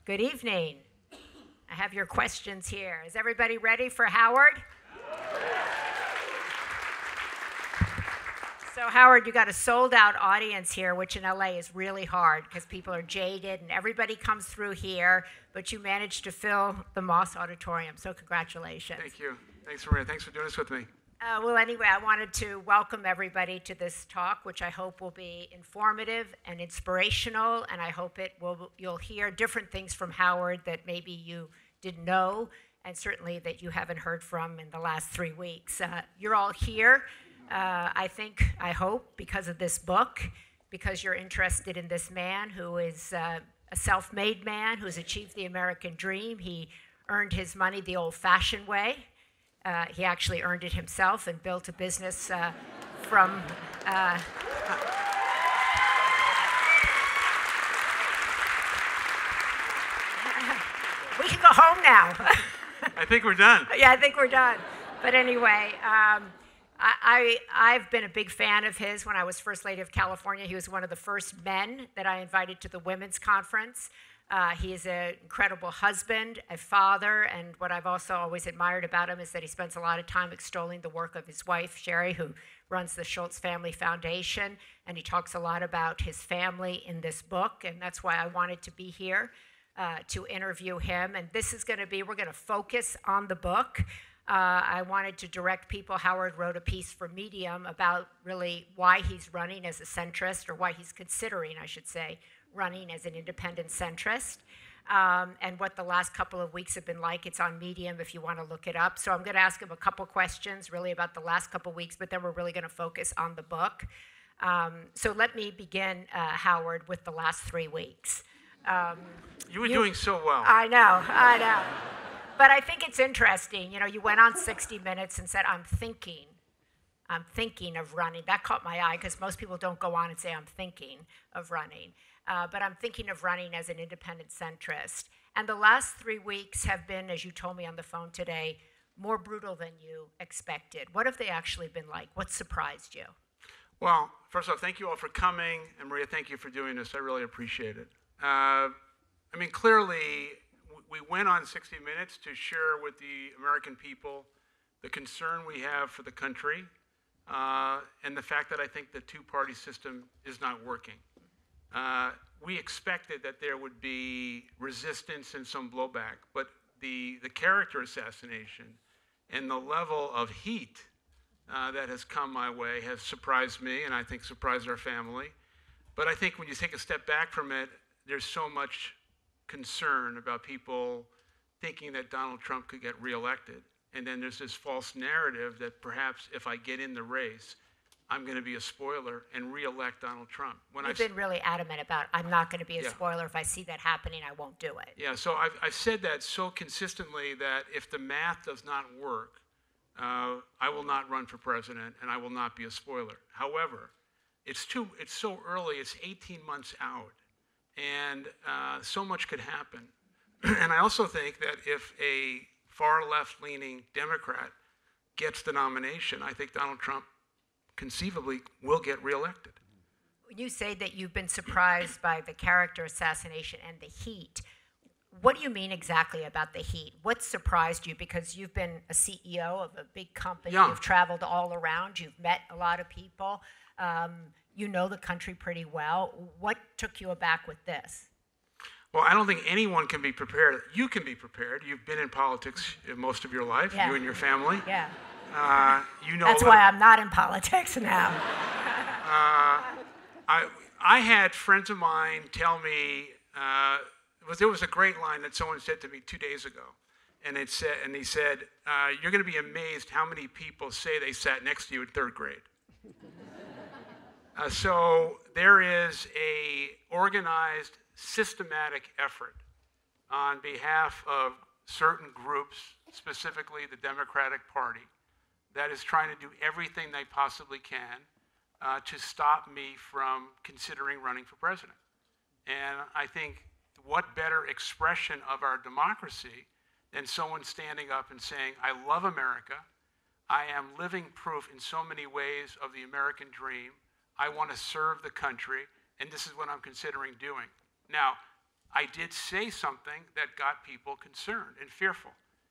Good evening. I have your questions here. Is everybody ready for Howard? So Howard, you got a sold out audience here, which in LA is really hard because people are jaded and everybody comes through here, but you managed to fill the Moss Auditorium, so congratulations. Thank you. Thanks, Maria. Thanks for doing this with me. Well, anyway, I wanted to welcome everybody to this talk, which I hope will be informative and inspirational, and I hope you'll hear different things from Howard that maybe you didn't know, and certainly that you haven't heard from in the last 3 weeks. You're all here, I hope, because of this book, because you're interested in this man who is a self-made man who's achieved the American dream. He earned his money the old-fashioned way. He actually earned it himself and built a business from... We can go home now. I think we're done. Yeah, I think we're done. But anyway, I've been a big fan of his. When I was First Lady of California, he was one of the first men that I invited to the Women's Conference. He is an incredible husband, a father, and what I've also always admired about him is that he spends a lot of time extolling the work of his wife, Sherry, who runs the Schultz Family Foundation, and he talks a lot about his family in this book, and that's why I wanted to be here to interview him. And this is going to be, we're going to focus on the book. I wanted to direct people. Howard wrote a piece for Medium about really why he's running as a centrist, or why he's considering, I should say, running as an independent centrist, and what the last couple of weeks have been like. It's on Medium if you want to look it up. So I'm going to ask him a couple questions really about the last couple of weeks, but then we're really going to focus on the book. So let me begin, Howard, with the last 3 weeks. You were doing so well. I know. But I think it's interesting. You know, you went on 60 Minutes and said, I'm thinking of running. That caught my eye because most people don't go on and say, I'm thinking of running. But I'm thinking of running as an independent centrist. And the last 3 weeks have been, as you told me on the phone today, more brutal than you expected. What have they actually been like? What surprised you? Well, first off, thank you all for coming. And Maria, thank you for doing this. I really appreciate it. I mean, clearly, we went on 60 Minutes to share with the American people the concern we have for the country and the fact that I think the two-party system is not working. We expected that there would be resistance and some blowback, but the character assassination and the level of heat that has come my way has surprised me, and I think surprised our family. But I think when you take a step back from it, there's so much concern about people thinking that Donald Trump could get reelected. And then there's this false narrative that perhaps if I get in the race, I'm going to be a spoiler and re-elect Donald Trump. You've been really adamant about, I'm not going to be a spoiler. If I see that happening, I won't do it. Yeah, so I've said that so consistently that if the math does not work, I will not run for president and I will not be a spoiler. However, it's so early, it's 18 months out, and so much could happen. And I also think that if a far left-leaning Democrat gets the nomination, I think Donald Trump conceivably will get reelected. You say that you've been surprised by the character assassination and the heat. What do you mean exactly about the heat? What surprised you? Because you've been a CEO of a big company. Yeah. You've traveled all around. You've met a lot of people. You know the country pretty well. What took you aback with this? Well, I don't think anyone can be prepared. You can be prepared. You've been in politics most of your life, you and your family. Yeah. You know. That's why I'm not in politics now. I had friends of mine tell me, there was a great line that someone said to me 2 days ago. And he said, you're going to be amazed how many people say they sat next to you in third grade. So there is a organized, systematic effort on behalf of certain groups, specifically the Democratic Party, that is trying to do everything they possibly can to stop me from considering running for president. And I think what better expression of our democracy than someone standing up and saying, I love America, I am living proof in so many ways of the American dream, I want to serve the country, and this is what I'm considering doing. Now, I did say something that got people concerned and fearful,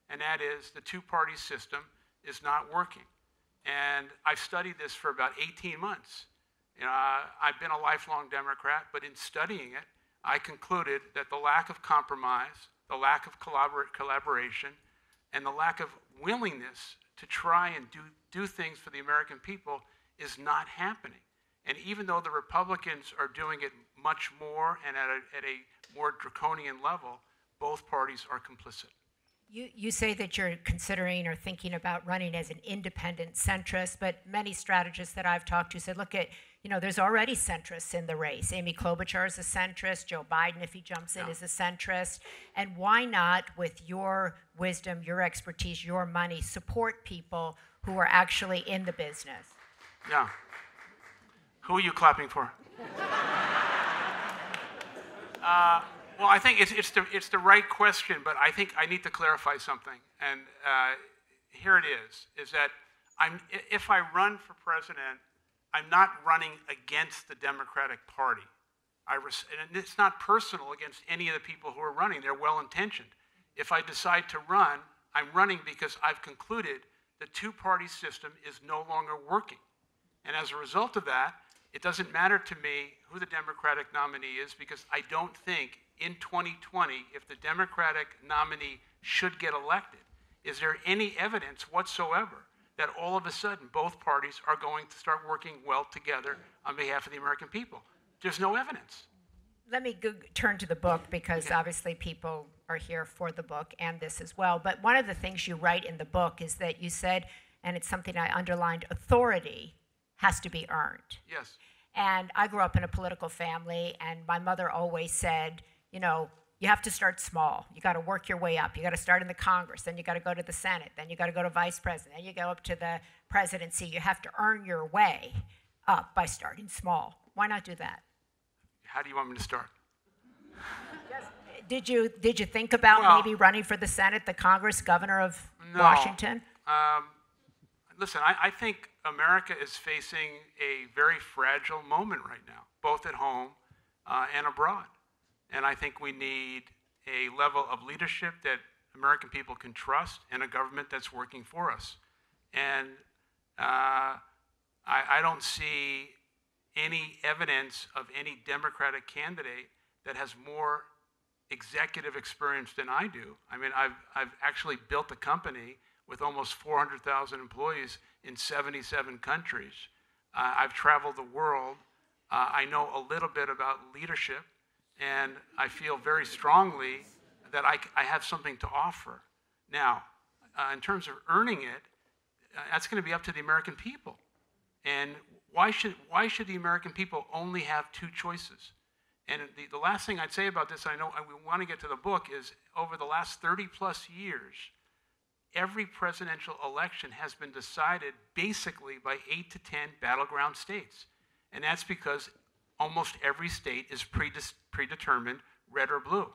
and that is the two-party system is not working. And I've studied this for about 18 months. I've been a lifelong Democrat, but in studying it, I concluded that the lack of compromise, the lack of collaboration, and the lack of willingness to try and do things for the American people is not happening. And even though the Republicans are doing it much more and at a more draconian level, both parties are complicit. You say that you're considering or thinking about running as an independent centrist, but many strategists that I've talked to said, look at, there's already centrists in the race. Amy Klobuchar is a centrist. Joe Biden, if he jumps in, is a centrist. And why not, with your wisdom, your expertise, your money, support people who are actually in the business? Yeah. Who are you clapping for? Well, I think it's the right question, but I think I need to clarify something. And here it is that if I run for president, I'm not running against the Democratic Party. And it's not personal against any of the people who are running. They're well-intentioned. If I decide to run, I'm running because I've concluded the two-party system is no longer working. And as a result of that, it doesn't matter to me who the Democratic nominee is, because I don't think in 2020, if the Democratic nominee should get elected, is there any evidence whatsoever that all of a sudden both parties are going to start working well together on behalf of the American people? There's no evidence. Let me turn to the book, because obviously people are here for the book and this as well. But one of the things you write in the book is that you said, and it's something I underlined, authority has to be earned. Yes. And I grew up in a political family, and my mother always said, you have to start small. You got to work your way up. You got to start in the Congress, then you got to go to the Senate, then you got to go to vice president, then you go up to the presidency. You have to earn your way up by starting small. Why not do that? How do you want me to start? Did you think about maybe running for the Senate, the Congress, governor of Washington? Listen, I think America is facing a very fragile moment right now, both at home and abroad. And I think we need a level of leadership that American people can trust, and a government that's working for us. And I don't see any evidence of any Democratic candidate that has more executive experience than I do. I mean, I've actually built a company with almost 400,000 employees in 77 countries. I've traveled the world. I know a little bit about leadership, and I feel very strongly that I have something to offer. Now, in terms of earning it, that's going to be up to the American people. And why should the American people only have two choices? And the last thing I'd say about this, I know we want to get to the book, is over the last 30 plus years, every presidential election has been decided basically by 8 to 10 battleground states. And that's because almost every state is predetermined, red or blue.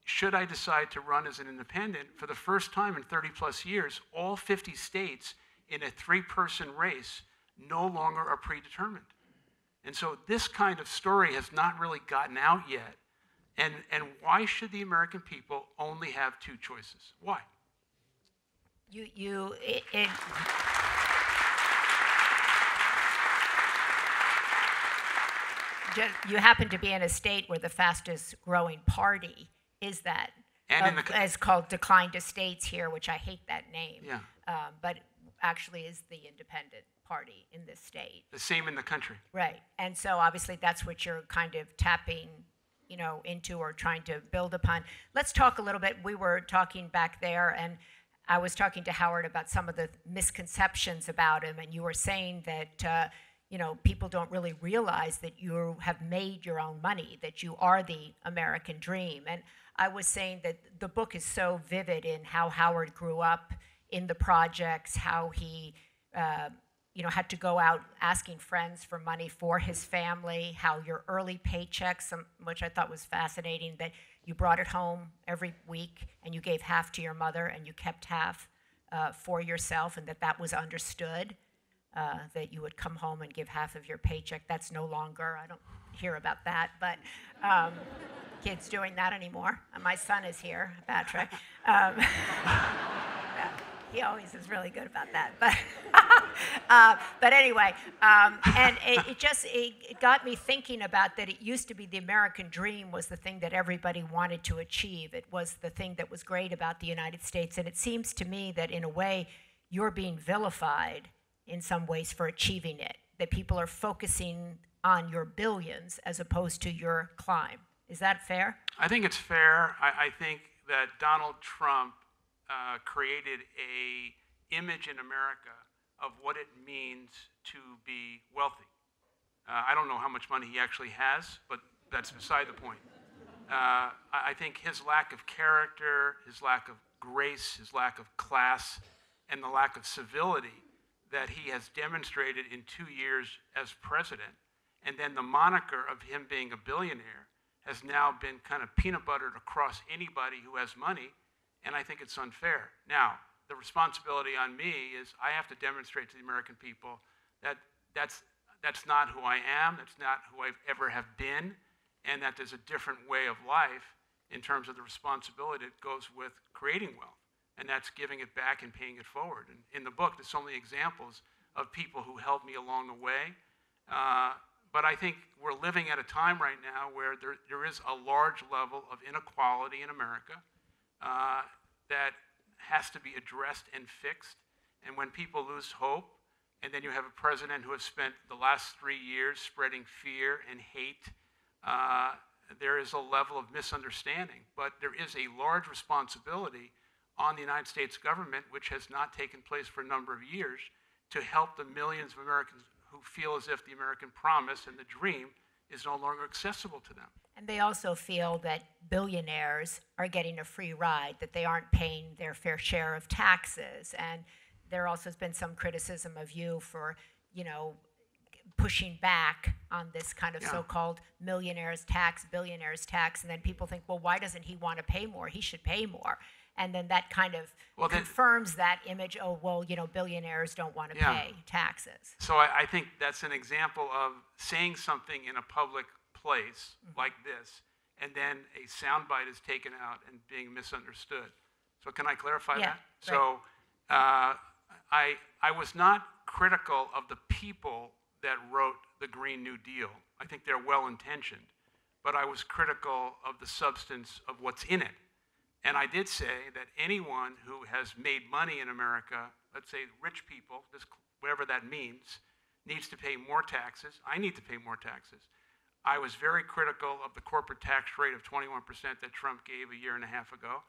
Should I decide to run as an independent, for the first time in 30 plus years, all 50 states in a 3-person race no longer are predetermined. And so this kind of story has not really gotten out yet. And why should the American people only have two choices? Why? You happen to be in a state where the fastest growing party is that. And it's called Decline to States here, which I hate that name. Yeah. But actually is the independent party in this state. The same in the country. Right. And so obviously that's what you're kind of tapping into or trying to build upon. Let's talk a little bit. We were talking back there, and I was talking to Howard about some of the misconceptions about him, and you were saying that people don't really realize that you have made your own money, that you are the American dream. And I was saying that the book is so vivid in how Howard grew up in the projects, how he had to go out asking friends for money for his family, how your early paychecks, which I thought was fascinating, that you brought it home every week and you gave half to your mother and you kept half for yourself, and that was understood. that you would come home and give half of your paycheck. That's no longer, I don't hear about that, but kids doing that anymore. My son is here, Patrick. He always is really good about that, but anyway, and it got me thinking about that. It used to be the American dream was the thing that everybody wanted to achieve. It was the thing that was great about the United States, and it seems to me that in a way you're being vilified in some ways for achieving it, that people are focusing on your billions as opposed to your climb. Is that fair? I think it's fair. I think that Donald Trump created a image in America of what it means to be wealthy. I don't know how much money he actually has, but that's beside the point. I think his lack of character, his lack of grace, his lack of class, and the lack of civility that he has demonstrated in 2 years as president, and then the moniker of him being a billionaire has now been kind of peanut buttered across anybody who has money, and I think it's unfair. Now, the responsibility on me is I have to demonstrate to the American people that that's not who I am, that's not who I ever have been, and that there's a different way of life in terms of the responsibility that goes with creating wealth. And that's giving it back and paying it forward. And in the book, there's so many examples of people who helped me along the way. But I think we're living at a time right now where there is a large level of inequality in America that has to be addressed and fixed. And when people lose hope, and then you have a president who has spent the last 3 years spreading fear and hate, there is a level of misunderstanding. But there is a large responsibility on the United States government, which has not taken place for a number of years, to help the millions of Americans who feel as if the American promise and the dream is no longer accessible to them. And they also feel that billionaires are getting a free ride, that they aren't paying their fair share of taxes. And there also has been some criticism of you for, pushing back on this kind of so-called millionaires tax, billionaires tax. And then people think, well, why doesn't he want to pay more? He should pay more. And then that kind of confirms that image, billionaires don't want to pay taxes. So I think that's an example of saying something in a public place like this, and then a soundbite is taken out and being misunderstood. So can I clarify that? Right. So I was not critical of the people that wrote the Green New Deal. I think they're well-intentioned, but I was critical of the substance of what's in it. And I did say that anyone who has made money in America, let's say rich people, whatever that means, needs to pay more taxes. I need to pay more taxes. I was very critical of the corporate tax rate of 21% that Trump gave a year and a half ago.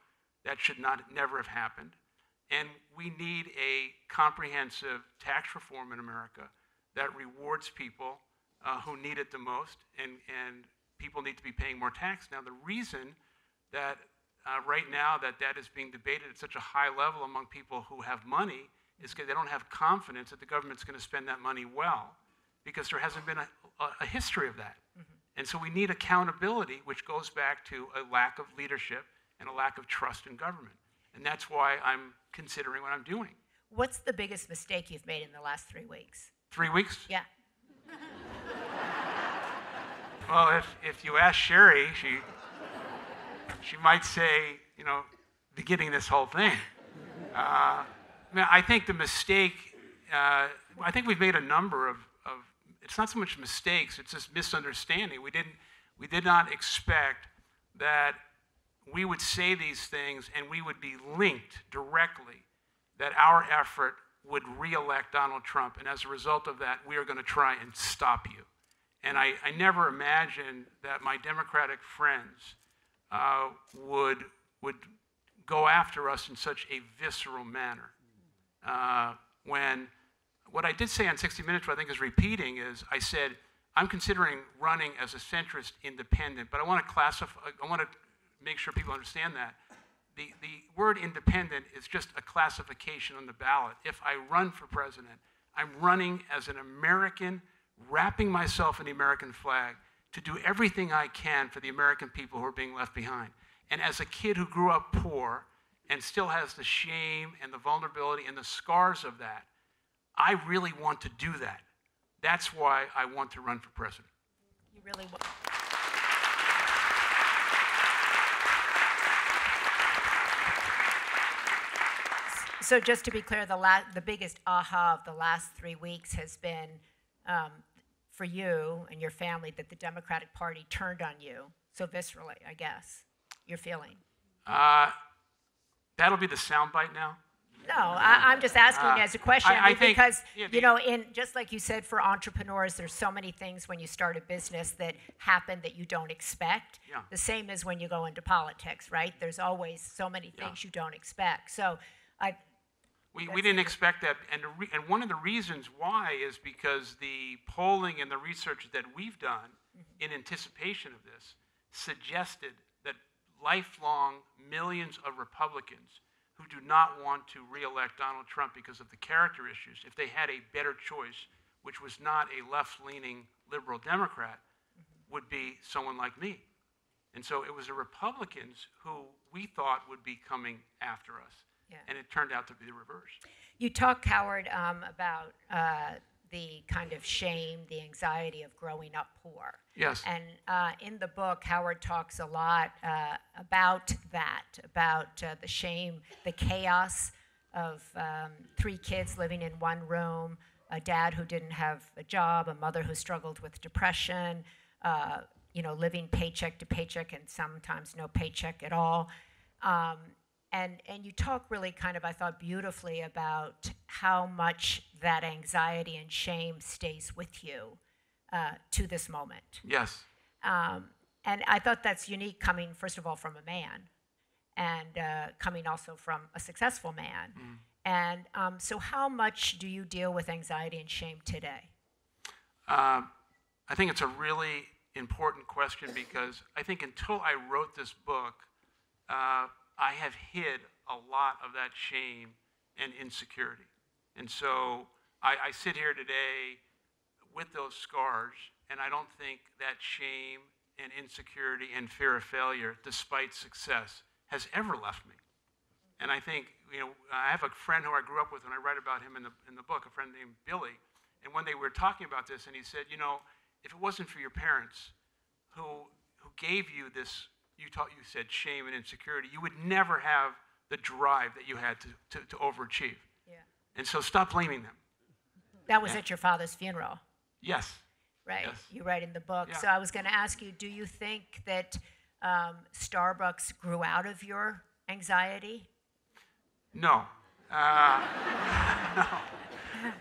That should never have happened. And we need a comprehensive tax reform in America that rewards people who need it the most, and people need to be paying more tax. Now, the reason that right now that is being debated at such a high level among people who have money is because they don't have confidence that the government's going to spend that money well, because there hasn't been a history of that. And so we need accountability, which goes back to a lack of leadership and a lack of trust in government. And that's why I'm considering what I'm doing. What's the biggest mistake you've made in the last 3 weeks? 3 weeks? Yeah. Well, if you ask Sherry, she might say, beginning this whole thing. I think the mistake, I think we've made a number of, it's not so much mistakes, it's just misunderstanding. We did not expect that we would say these things and we would be linked directly, that our effort would re-elect Donald Trump, and as a result of that, we are going to try and stop you. And I never imagined that my Democratic friends would go after us in such a visceral manner. When what I did say on 60 Minutes, what I think is repeating, is I said, I'm considering running as a centrist independent, but I want to make sure people understand that. The word independent is just a classification on the ballot. If I run for president, I'm running as an American, wrapping myself in the American flag to do everything I can for the American people who are being left behind. And as a kid who grew up poor and still has the shame and the vulnerability and the scars of that, I really want to do that. That's why I want to run for president. You really want. So just to be clear, the biggest aha of the last 3 weeks has been for you and your family that the Democratic Party turned on you so viscerally, I guess, you're feeling. That'll be the soundbite now. No, I'm just asking as a question. I think, because, yeah, you know, just like you said, for entrepreneurs, there's so many things when you start a business that happen that you don't expect. Yeah. The same as when you go into politics, right? There's always so many things you don't expect. So we didn't expect that. And one of the reasons why is because the polling and the research that we've done in anticipation of this suggested that lifelong millions of Republicans who do not want to re-elect Donald Trump because of the character issues, if they had a better choice, which was not a left-leaning liberal Democrat, would be someone like me. And so it was the Republicans who we thought would be coming after us. Yeah. And it turned out to be the reverse. You talk, Howard, about the kind of shame, the anxiety of growing up poor. Yes. And in the book, Howard talks a lot about that, about the shame, the chaos of 3 kids living in one room, a dad who didn't have a job, a mother who struggled with depression, you know, living paycheck to paycheck and sometimes no paycheck at all. And you talk really kind of, I thought, beautifully about how much that anxiety and shame stays with you to this moment. Yes. And I thought that's unique coming, first of all, from a man, and coming also from a successful man. And so how much do you deal with anxiety and shame today? I think it's a really important question because I think until I wrote this book, I have hid a lot of that shame and insecurity. And so I sit here today with those scars, and I don't think that shame and insecurity and fear of failure, despite success, has ever left me. And I think, you know, I have a friend who I grew up with, and I write about him in the book, a friend named Billy. And when they were talking about this, and he said, you know, if it wasn't for your parents who gave you this, you said shame and insecurity, you would never have the drive that you had to overachieve. Yeah. And so stop blaming them. That was at your father's funeral. Yes. Right. Yes. You write in the book. Yeah. So I was going to ask you, do you think that Starbucks grew out of your anxiety? No. No.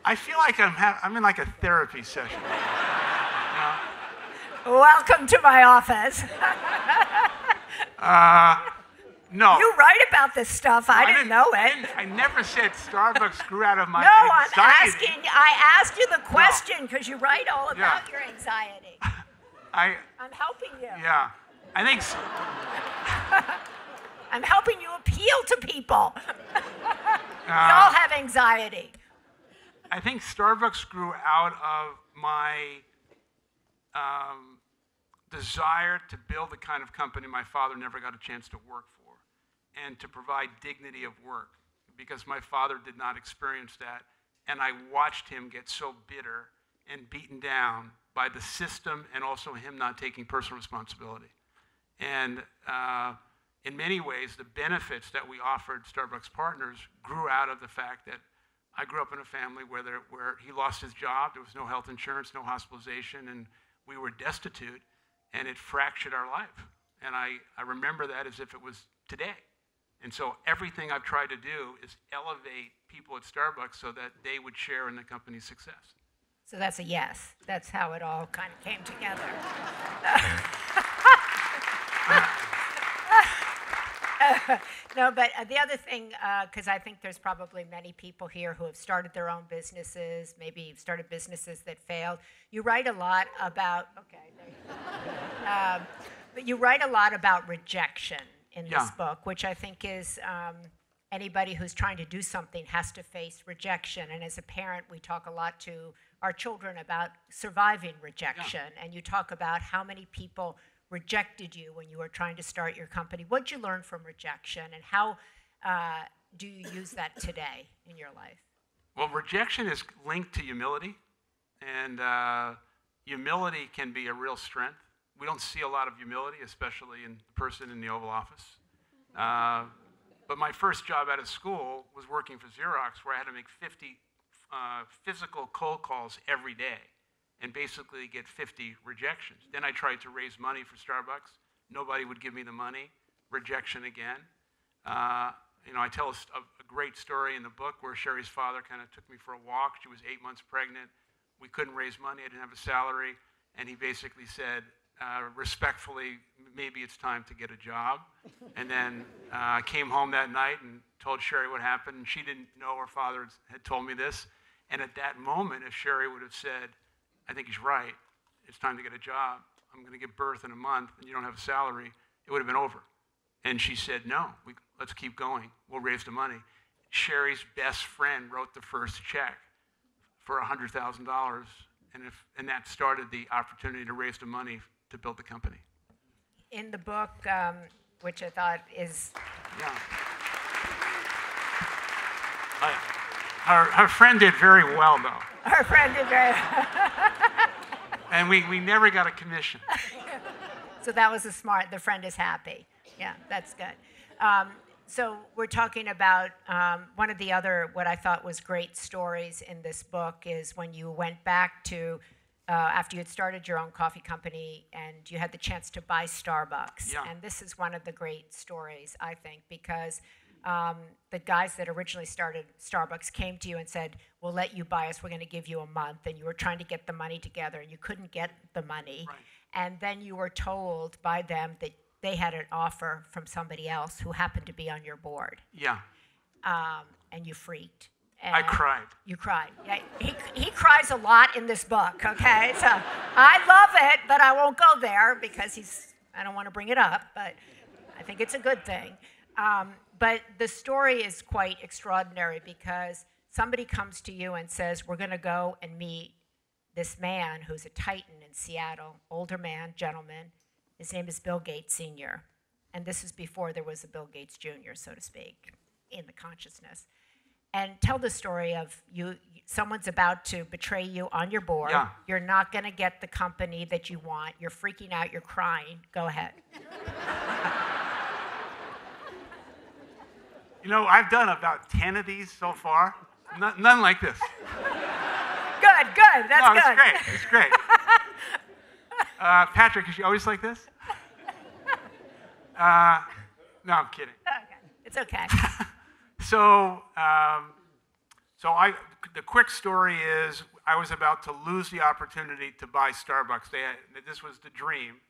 I feel like I'm in like a therapy session. Welcome to my office. No. You write about this stuff. I didn't know it. I never said Starbucks grew out of my anxiety. I asked you the question because you write all about your anxiety. I'm helping you. Yeah. I think I'm helping you appeal to people. We all have anxiety. I think Starbucks grew out of my desire to build the kind of company my father never got a chance to work for, and to provide dignity of work, because my father did not experience that, and I watched him get so bitter and beaten down by the system and also him not taking personal responsibility. And in many ways, the benefits that we offered Starbucks partners grew out of the fact that I grew up in a family where he lost his job, there was no health insurance, no hospitalization, and we were destitute, and it fractured our life. And I remember that as if it was today. And so everything I've tried to do is elevate people at Starbucks so that they would share in the company's success. So that's a yes. That's how it all kind of came together. No, but the other thing, because I think there's probably many people here who have started their own businesses, maybe started businesses that failed. You write a lot about, but you write a lot about rejection in this book, which I think is anybody who's trying to do something has to face rejection. And as a parent, we talk a lot to our children about surviving rejection. Yeah. And you talk about how many people rejected you when you were trying to start your company. What did you learn from rejection, and how do you use that today in your life? Well, rejection is linked to humility, and humility can be a real strength. We don't see a lot of humility, especially in the person in the Oval Office. But my first job out of school was working for Xerox, where I had to make 50 physical cold calls every day and basically get 50 rejections. Then I tried to raise money for Starbucks. Nobody would give me the money. Rejection again. I tell a great story in the book where Sherry's father kind of took me for a walk. She was 8 months pregnant. We couldn't raise money. I didn't have a salary. And he basically said, respectfully, maybe it's time to get a job. And then I came home that night and told Sherry what happened. And she didn't know her father had told me this. And at that moment, if Sherry would have said, I think he's right, it's time to get a job, I'm going to give birth in a month, and you don't have a salary, it would have been over. And she said, no, let's keep going. We'll raise the money. Sherry's best friend wrote the first check for $100,000, and that started the opportunity to raise the money to build the company. In the book, which I thought is... Yeah. Her friend did very well, though. Her friend did very well. And we never got a commission. So that was the friend is happy. Yeah, that's good. So we're talking about one of the other, what I thought was great stories in this book is when you went back to, after you had started your own coffee company and you had the chance to buy Starbucks. Yeah. And this is one of the great stories, I think, because the guys that originally started Starbucks came to you and said, we'll let you buy us, we're going to give you a month. And you were trying to get the money together and you couldn't get the money. Right. And then you were told by them that they had an offer from somebody else who happened to be on your board. Yeah. And you freaked. And I cried. You cried. Yeah, he cries a lot in this book, okay? So I love it, but I won't go there because I don't want to bring it up, but I think it's a good thing. But the story is quite extraordinary because somebody comes to you and says, we're going to go and meet this man who's a titan in Seattle, older man, gentleman. His name is Bill Gates Sr., and this is before there was a Bill Gates Jr., so to speak, in the consciousness. And tell the story of someone's about to betray you on your board. Yeah. You're not going to get the company that you want. You're freaking out. You're crying. Go ahead. I've done about 10 of these so far. None like this. Good. That's good. It's great. Patrick, is she always like this? No, I'm kidding. Okay. It's okay. The quick story is I was about to lose the opportunity to buy Starbucks. This was the dream,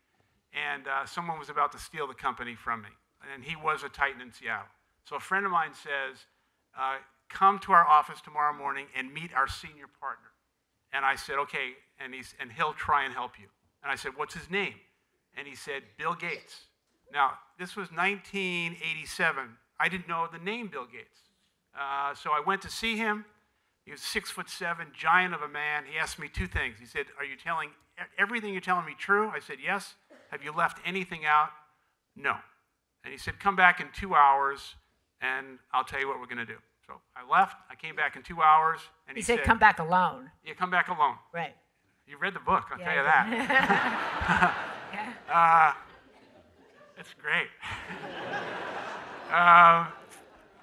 and someone was about to steal the company from me, and he was a titan in Seattle. So a friend of mine says, come to our office tomorrow morning and meet our senior partner. And I said, okay, and he'll try and help you. And I said, what's his name? And he said, Bill Gates. Now, this was 1987. I didn't know the name Bill Gates. So I went to see him. He was 6'7", giant of a man. He asked me two things. He said, are you telling everything you're telling me true? I said, yes. Have you left anything out? No. And he said, come back in 2 hours, and I'll tell you what we're going to do. So I left. I came back in 2 hours. And he said, come back alone. Yeah, come back alone. Right. You read the book, I'll tell you that. Yeah. It's great. I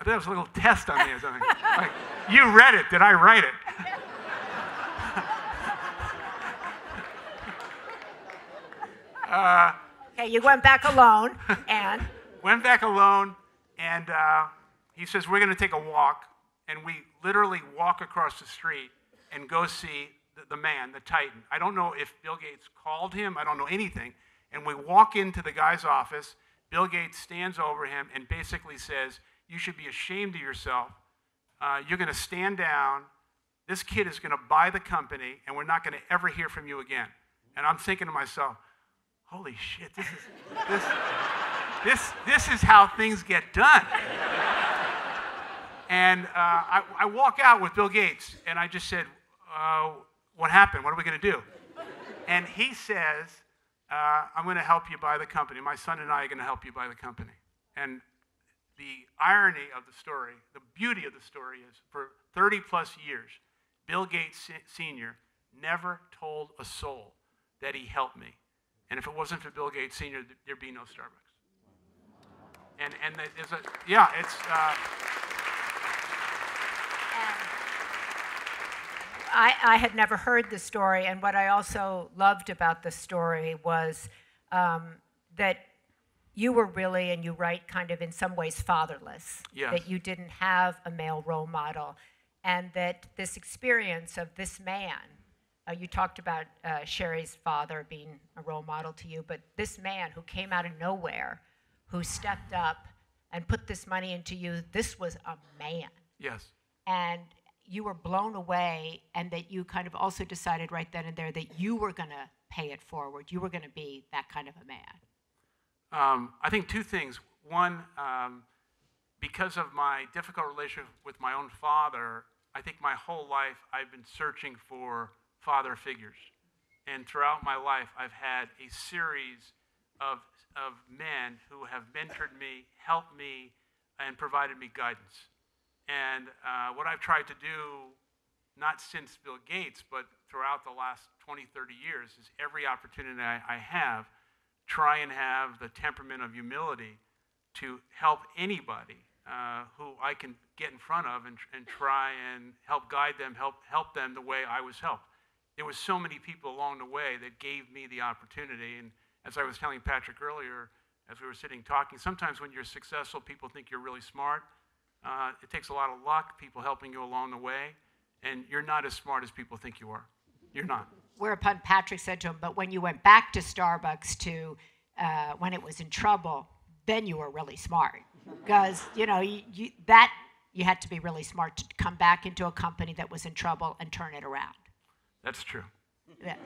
thought it was a little test on me or something. Like, you read it, did I write it? Okay, you went back alone, and? Went back alone, and he says, we're going to take a walk, and we literally walk across the street and go see the man, the titan. I don't know if Bill Gates called him. I don't know anything. And we walk into the guy's office. Bill Gates stands over him and basically says, you should be ashamed of yourself. You're going to stand down. This kid is going to buy the company, and we're not going to ever hear from you again. And I'm thinking to myself, holy shit, this is how things get done. And I walk out with Bill Gates, and I just said, what happened? What are we going to do? And he says, I'm going to help you buy the company. My son and I are going to help you buy the company. And the irony of the story, the beauty of the story is for 30 plus years, Bill Gates Sr. never told a soul that he helped me. And if it wasn't for Bill Gates Sr., there'd be no Starbucks. And there's a, yeah, it's... I had never heard the story, and what I also loved about the story was that you were really, and you write kind of in some ways, fatherless. Yes. That you didn't have a male role model, and that this experience of this man, you talked about Sherry's father being a role model to you, but this man who came out of nowhere, who stepped up and put this money into you, this was a man. Yes. And you were blown away, and that you kind of also decided right then and there that you were going to pay it forward. You were going to be that kind of a man. I think two things. One, because of my difficult relationship with my own father, I think my whole life I've been searching for father figures. And throughout my life, I've had a series of men who have mentored me, helped me, and provided me guidance. And what I've tried to do, not since Bill Gates, but throughout the last 20, 30 years, is every opportunity I have, try and have the temperament of humility to help anybody who I can get in front of and try and help guide them, help them the way I was helped. There was so many people along the way that gave me the opportunity. And as I was telling Patrick earlier, as we were sitting talking, sometimes when you're successful, people think you're really smart. It takes a lot of luck, people helping you along the way, and you're not as smart as people think you are. You're not. Whereupon Patrick said to him, but when you went back to Starbucks when it was in trouble, then you were really smart. Because, you had to be really smart to come back into a company that was in trouble and turn it around. That's true. Yeah.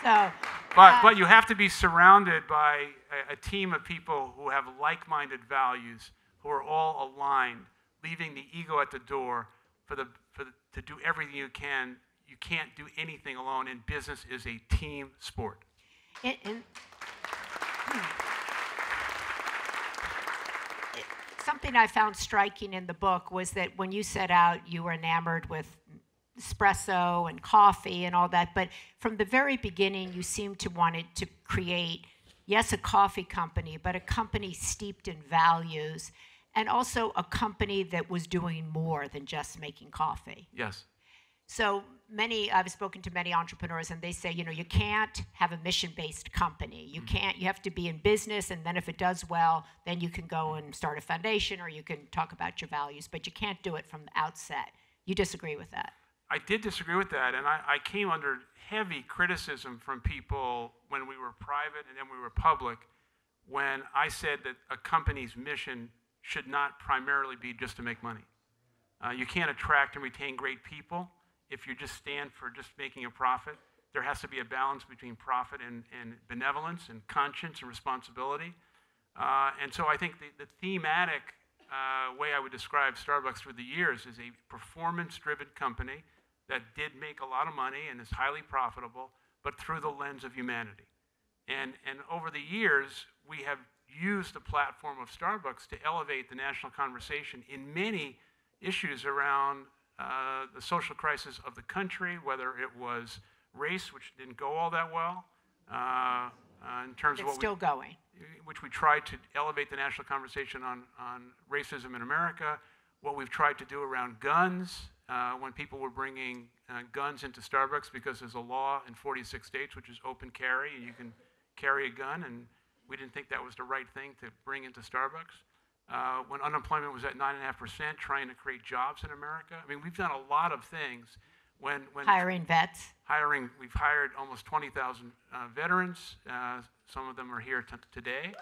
So, but you have to be surrounded by a team of people who have like-minded values, who are all aligned, leaving the ego at the door to do everything you can. You can't do anything alone, and business is a team sport. Something I found striking in the book was that when you set out, you were enamored with espresso and coffee and all that, but from the very beginning, you seemed to want it to create, yes, a coffee company, but a company steeped in values, and also a company that was doing more than just making coffee. Yes. So I've spoken to many entrepreneurs, and they say, you can't have a mission-based company. You have to be in business, and then if it does well, then you can go and start a foundation, or you can talk about your values, but you can't do it from the outset. You disagree with that? I did disagree with that, and I came under heavy criticism from people when we were private and then we were public, when I said that a company's mission should not primarily be just to make money. You can't attract and retain great people if you just stand for just making a profit. There has to be a balance between profit and benevolence and conscience and responsibility. And so I think the thematic way I would describe Starbucks through the years is a performance-driven company that did make a lot of money and is highly profitable, but through the lens of humanity. And over the years, we have used the platform of Starbucks to elevate the national conversation in many issues around the social crisis of the country, whether it was race, which didn't go all that well, in terms of what still going. Which we tried to elevate the national conversation on racism in America, what we've tried to do around guns, when people were bringing guns into Starbucks, because there's a law in 46 states which is open carry, and you can carry a gun, and we didn't think that was the right thing to bring into Starbucks. When unemployment was at 9.5%, trying to create jobs in America. I mean, we've done a lot of things. When hiring vets. We've hired almost 20,000 veterans. Some of them are here today.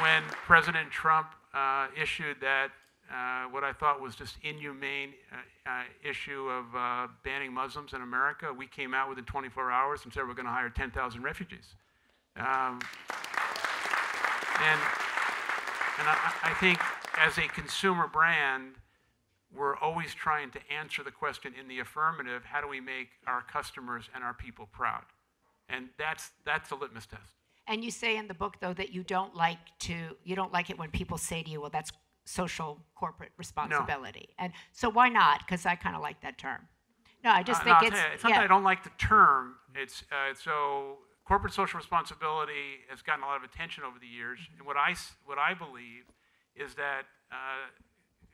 When President Trump issued that, what I thought was just inhumane issue of banning Muslims in America, we came out within 24 hours and said we're going to hire 10,000 refugees. And I think as a consumer brand, we're always trying to answer the question in the affirmative, how do we make our customers and our people proud? And that's a litmus test. And you say in the book, though, that you don't like it when people say to you, well, that's social corporate responsibility. No. And so why not? Because I kind of like that term. No, I just think it's not that I don't like the term. It's so corporate social responsibility has gotten a lot of attention over the years. And what I believe is that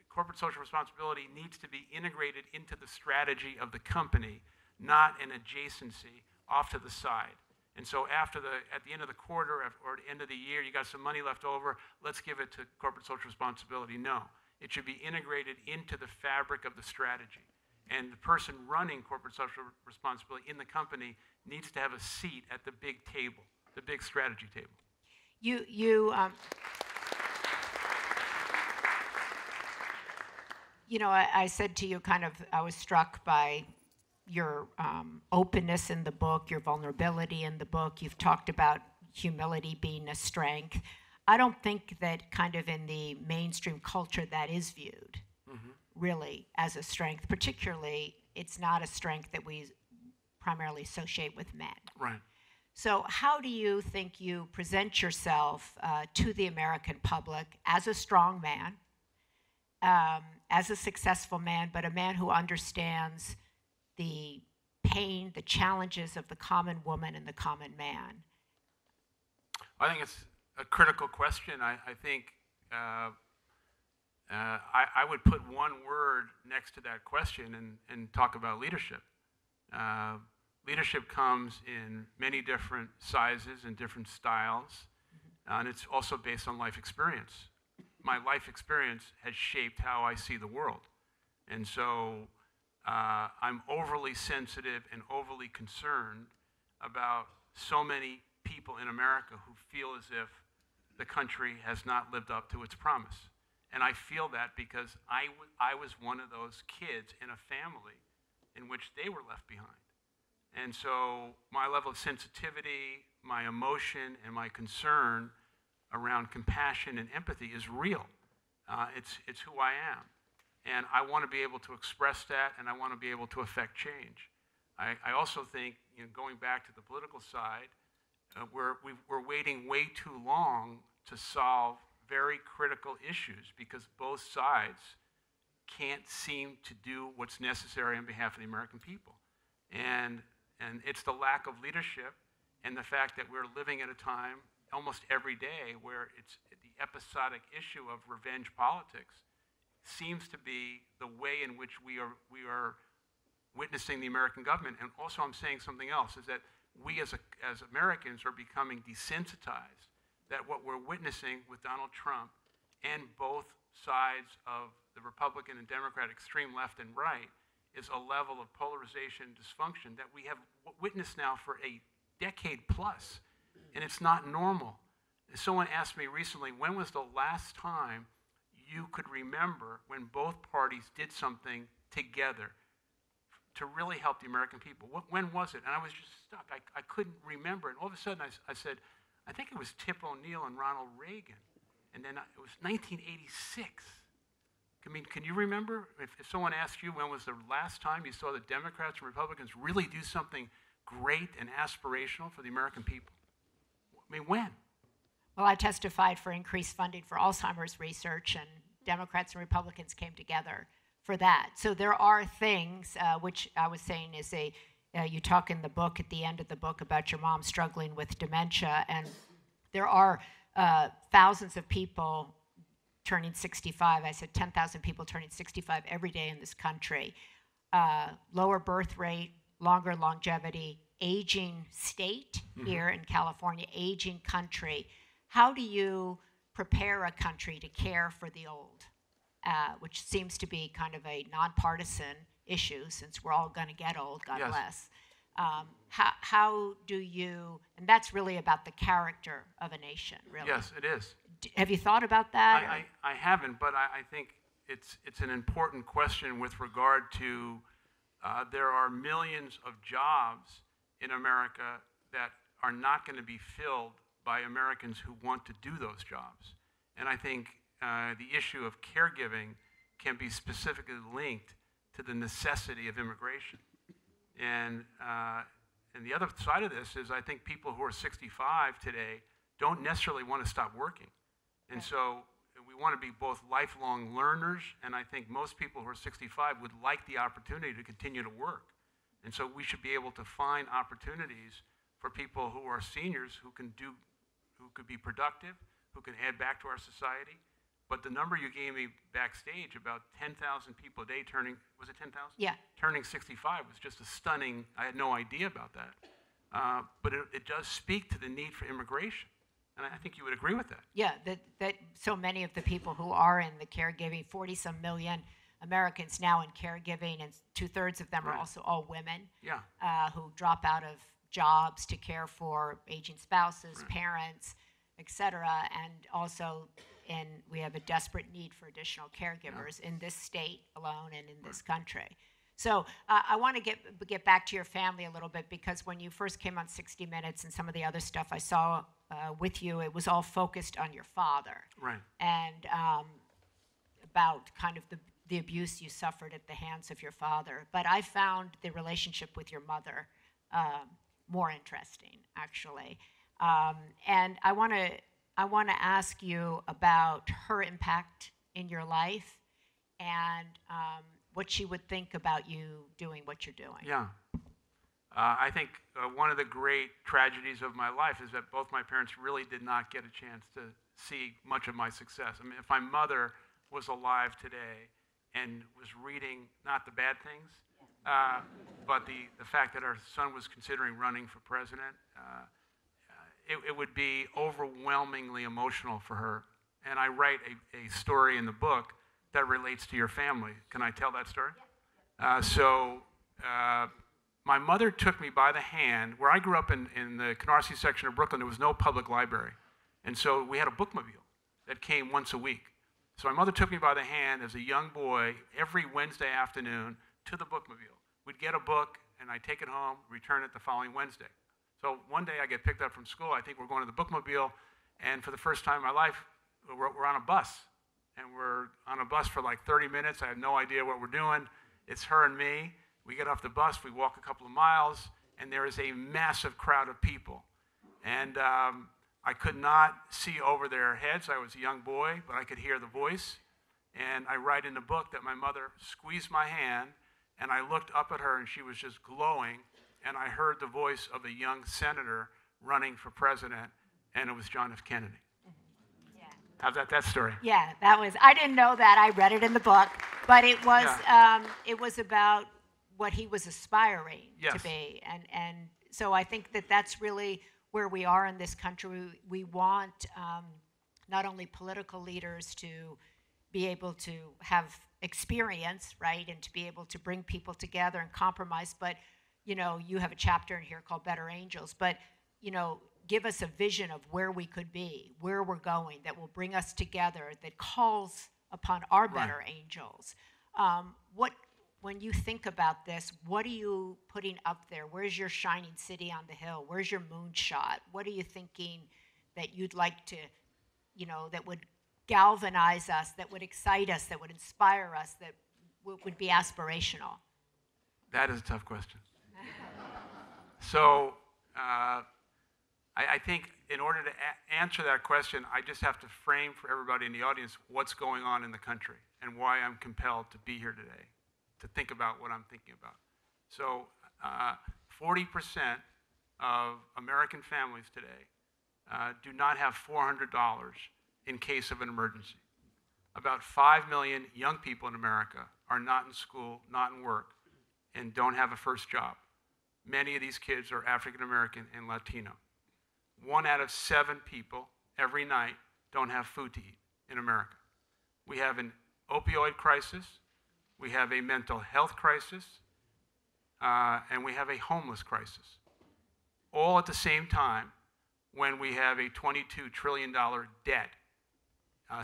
corporate social responsibility needs to be integrated into the strategy of the company, not an adjacency off to the side. And so at the end of the quarter or at the end of the year, you got some money left over, let's give it to corporate social responsibility. No, it should be integrated into the fabric of the strategy. And the person running corporate social responsibility in the company needs to have a seat at the big table, the big strategy table. I said to you I was struck by your openness in the book, your vulnerability in the book. You've talked about humility being a strength. I don't think that kind of in the mainstream culture that is viewed really as a strength. Particularly, it's not a strength that we primarily associate with men. Right. So how do you think you present yourself to the American public as a strong man, as a successful man, but a man who understands the pain, the challenges of the common woman and the common man? I think it's a critical question. I think I would put one word next to that question and talk about leadership. Leadership comes in many different sizes and different styles, and it's also based on life experience. My life experience has shaped how I see the world. And so I'm overly sensitive and overly concerned about so many people in America who feel as if the country has not lived up to its promise. And I feel that because I was one of those kids in a family in which they were left behind. And so my level of sensitivity, my emotion, and my concern around compassion and empathy is real. It's who I am. And I want to be able to express that, and I want to be able to affect change. I also think, going back to the political side, we're waiting way too long to solve very critical issues because both sides can't seem to do what's necessary on behalf of the American people. And it's the lack of leadership and the fact that we're living at a time almost every day where it's the episodic issue of revenge politics seems to be the way in which we are witnessing the American government. And also I'm saying something else, is that we as Americans are becoming desensitized that what we're witnessing with Donald Trump and both sides of the Republican and Democrat extreme left and right is a level of polarization and dysfunction that we have witnessed now for a decade plus, and it's not normal. Someone asked me recently, when was the last time you could remember when both parties did something together to really help the American people? When was it? And I was just stuck. I couldn't remember. And all of a sudden I said, I think it was Tip O'Neill and Ronald Reagan. And then it was 1986. I mean, can you remember if someone asked you when was the last time you saw the Democrats and Republicans really do something great and aspirational for the American people? I mean, when? Well, I testified for increased funding for Alzheimer's research, and Democrats and Republicans came together for that. So there are things, which I was saying is you talk in the book, at the end of the book, about your mom struggling with dementia, and there are thousands of people turning 65. I said 10,000 people turning 65 every day in this country. Lower birth rate, longer longevity, aging state here in California, aging country. How do you prepare a country to care for the old, which seems to be kind of a nonpartisan issue since we're all going to get old, God bless. How do you, and that's really about the character of a nation, really. Yes, it is. Have you thought about that? I haven't, but I think it's an important question with regard to there are millions of jobs in America that are not going to be filled by Americans who want to do those jobs. And I think the issue of caregiving can be specifically linked to the necessity of immigration. And the other side of this is I think people who are 65 today don't necessarily want to stop working. And so we want to be both lifelong learners, and I think most people who are 65 would like the opportunity to continue to work. And so we should be able to find opportunities for people who are seniors who could be productive, who can add back to our society. But the number you gave me backstage, about 10,000 people a day turning, was it 10,000? Yeah. Turning 65 was just a stunning, I had no idea about that. But it does speak to the need for immigration. And I think you would agree with that. Yeah, that so many of the people who are in the caregiving, 40-some million Americans now in caregiving, and 2/3 of them are also all women who drop out of jobs to care for aging spouses, parents, et cetera. And also, we have a desperate need for additional caregivers in this state alone and in this country. So I want to get back to your family a little bit, because when you first came on 60 Minutes and some of the other stuff I saw with you, it was all focused on your father. Right. And about kind of the abuse you suffered at the hands of your father. But I found the relationship with your mother more interesting, actually. And I want to ask you about her impact in your life and what she would think about you doing what you're doing. Yeah. I think one of the great tragedies of my life is that both my parents really did not get a chance to see much of my success. I mean, if my mother was alive today and was reading not the bad things, but the fact that our son was considering running for president, it would be overwhelmingly emotional for her. And I write a story in the book that relates to your family. Can I tell that story? Yeah. My mother took me by the hand. Where I grew up in the Canarsie section of Brooklyn, there was no public library. And so we had a bookmobile that came once a week. So my mother took me by the hand as a young boy every Wednesday afternoon to the bookmobile. We'd get a book, and I'd take it home, return it the following Wednesday. So one day I get picked up from school. I think we're going to the bookmobile, and for the first time in my life, we're on a bus. And we're on a bus for like 30 minutes. I have no idea what we're doing. It's her and me. We get off the bus, we walk a couple of miles, and there is a massive crowd of people. And I could not see over their heads. I was a young boy, but I could hear the voice. And I write in the book that my mother squeezed my hand, and I looked up at her, and she was just glowing. And I heard the voice of a young senator running for president, and it was John F. Kennedy. How's that story? Yeah, I didn't know that. I read it in the book, but it was about what he was aspiring to be. And so I think that's really where we are in this country. We want not only political leaders to be able to have experience, right, and to be able to bring people together and compromise, but, you have a chapter in here called Better Angels, but, give us a vision of where we could be, where we're going, that will bring us together, that calls upon our better angels. When you think about this, what are you putting up there? Where's your shining city on the hill? Where's your moonshot? What are you thinking that you'd like to, that would galvanize us, that would excite us, that would inspire us, that would be aspirational? That is a tough question. So I think in order to answer that question, I just have to frame for everybody in the audience what's going on in the country and why I'm compelled to be here today, to think about what I'm thinking about. So 40% of American families today do not have $400 in case of an emergency. About 5 million young people in America are not in school, not in work, and don't have a first job. Many of these kids are African American and Latino. 1 out of 7 people every night don't have food to eat in America. We have an opioid crisis, we have a mental health crisis, and we have a homeless crisis. All at the same time when we have a $22 trillion debt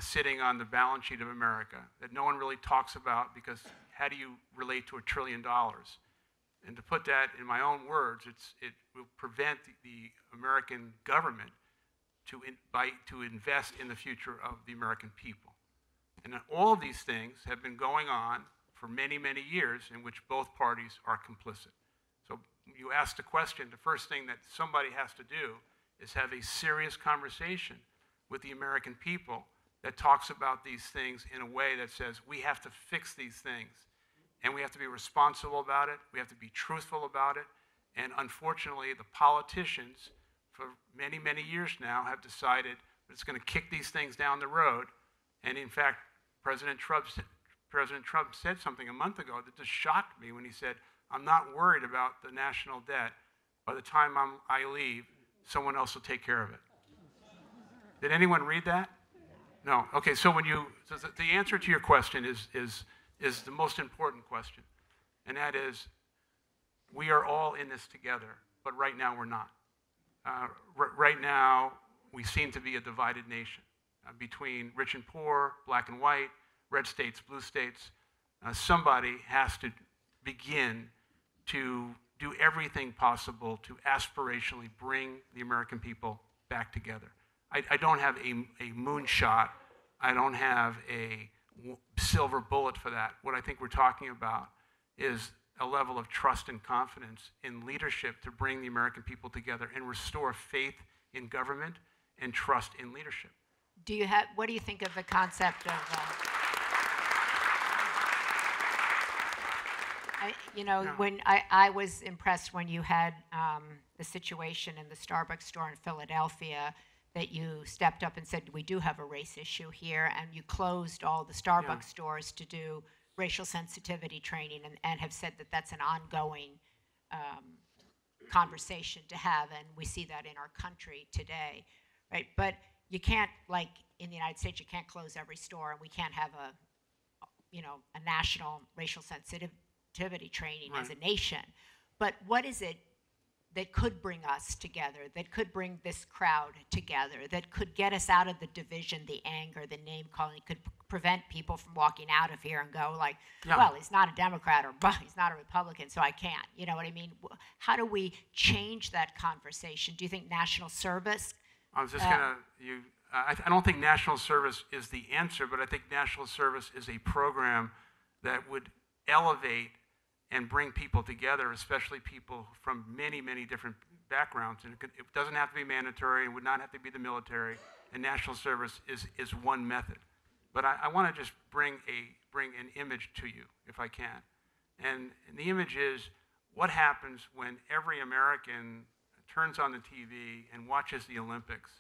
sitting on the balance sheet of America that no one really talks about, because how do you relate to $1 trillion? And to put that in my own words, it will prevent the American government to invest in the future of the American people. And all of these things have been going on for many, many years in which both parties are complicit. So you ask the question, the first thing that somebody has to do is have a serious conversation with the American people that talks about these things in a way that says we have to fix these things. And we have to be responsible about it. We have to be truthful about it. And unfortunately, the politicians for many, many years now have decided that it's going to kick these things down the road. And in fact, President Trump said something a month ago that just shocked me when he said, I'm not worried about the national debt. By the time I leave, someone else will take care of it. Did anyone read that? No. Okay, so the answer to your question is the most important question. And that is, we are all in this together, but right now we're not. Right now, we seem to be a divided nation between rich and poor, black and white, red states, blue states. Somebody has to begin to do everything possible to aspirationally bring the American people back together. I don't have a moonshot. I don't have a silver bullet for that. What I think we're talking about is a level of trust and confidence in leadership to bring the American people together and restore faith in government and trust in leadership. What do you think of the concept of, when I was impressed when you had the situation in the Starbucks store in Philadelphia, that you stepped up and said, we do have a race issue here, and you closed all the Starbucks stores to do racial sensitivity training, and have said that that's an ongoing conversation to have, and we see that in our country today, right? But you can't, like in the United States, you can't close every store, and we can't have a national racial sensitivity training as a nation. But what is it that could bring us together, that could bring this crowd together, that could get us out of the division, the anger, the name-calling, could prevent people from walking out of here and go like, well, he's not a Democrat, or he's not a Republican, so I can't. You know what I mean? How do we change that conversation? Do you think national service? I was just I don't think national service is the answer, but I think national service is a program that would elevate and bring people together, especially people from many, many different backgrounds. And it doesn't have to be mandatory. It would not have to be the military. And national service is one method. But I want to just bring an image to you, if I can. And the image is what happens when every American turns on the TV and watches the Olympics,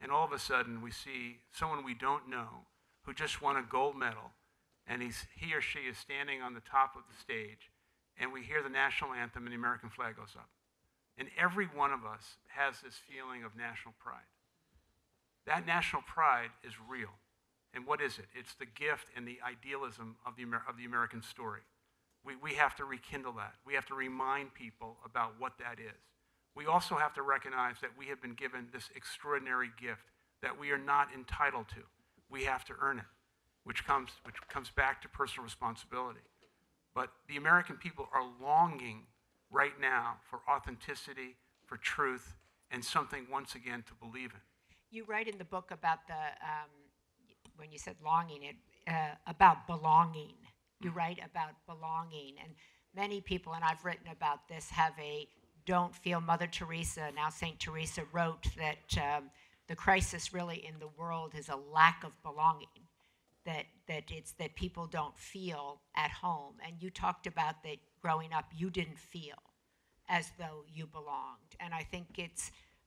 and all of a sudden we see someone we don't know who just won a gold medal, and he or she is standing on the top of the stage, and we hear the national anthem and the American flag goes up. And every one of us has this feeling of national pride. That national pride is real. And what is it? It's the gift and the idealism of the American story. We have to rekindle that. We have to remind people about what that is. We also have to recognize that we have been given this extraordinary gift that we are not entitled to. We have to earn it, which comes back to personal responsibility. But the American people are longing right now for authenticity, for truth, and something once again to believe in. You write in the book about when you said longing, about belonging. You write about belonging, and many people, and I've written about this, don't feel. Mother Teresa, now Saint Teresa, wrote that the crisis really in the world is a lack of belonging. That people don't feel at home. And you talked about that growing up, you didn't feel as though you belonged. And I think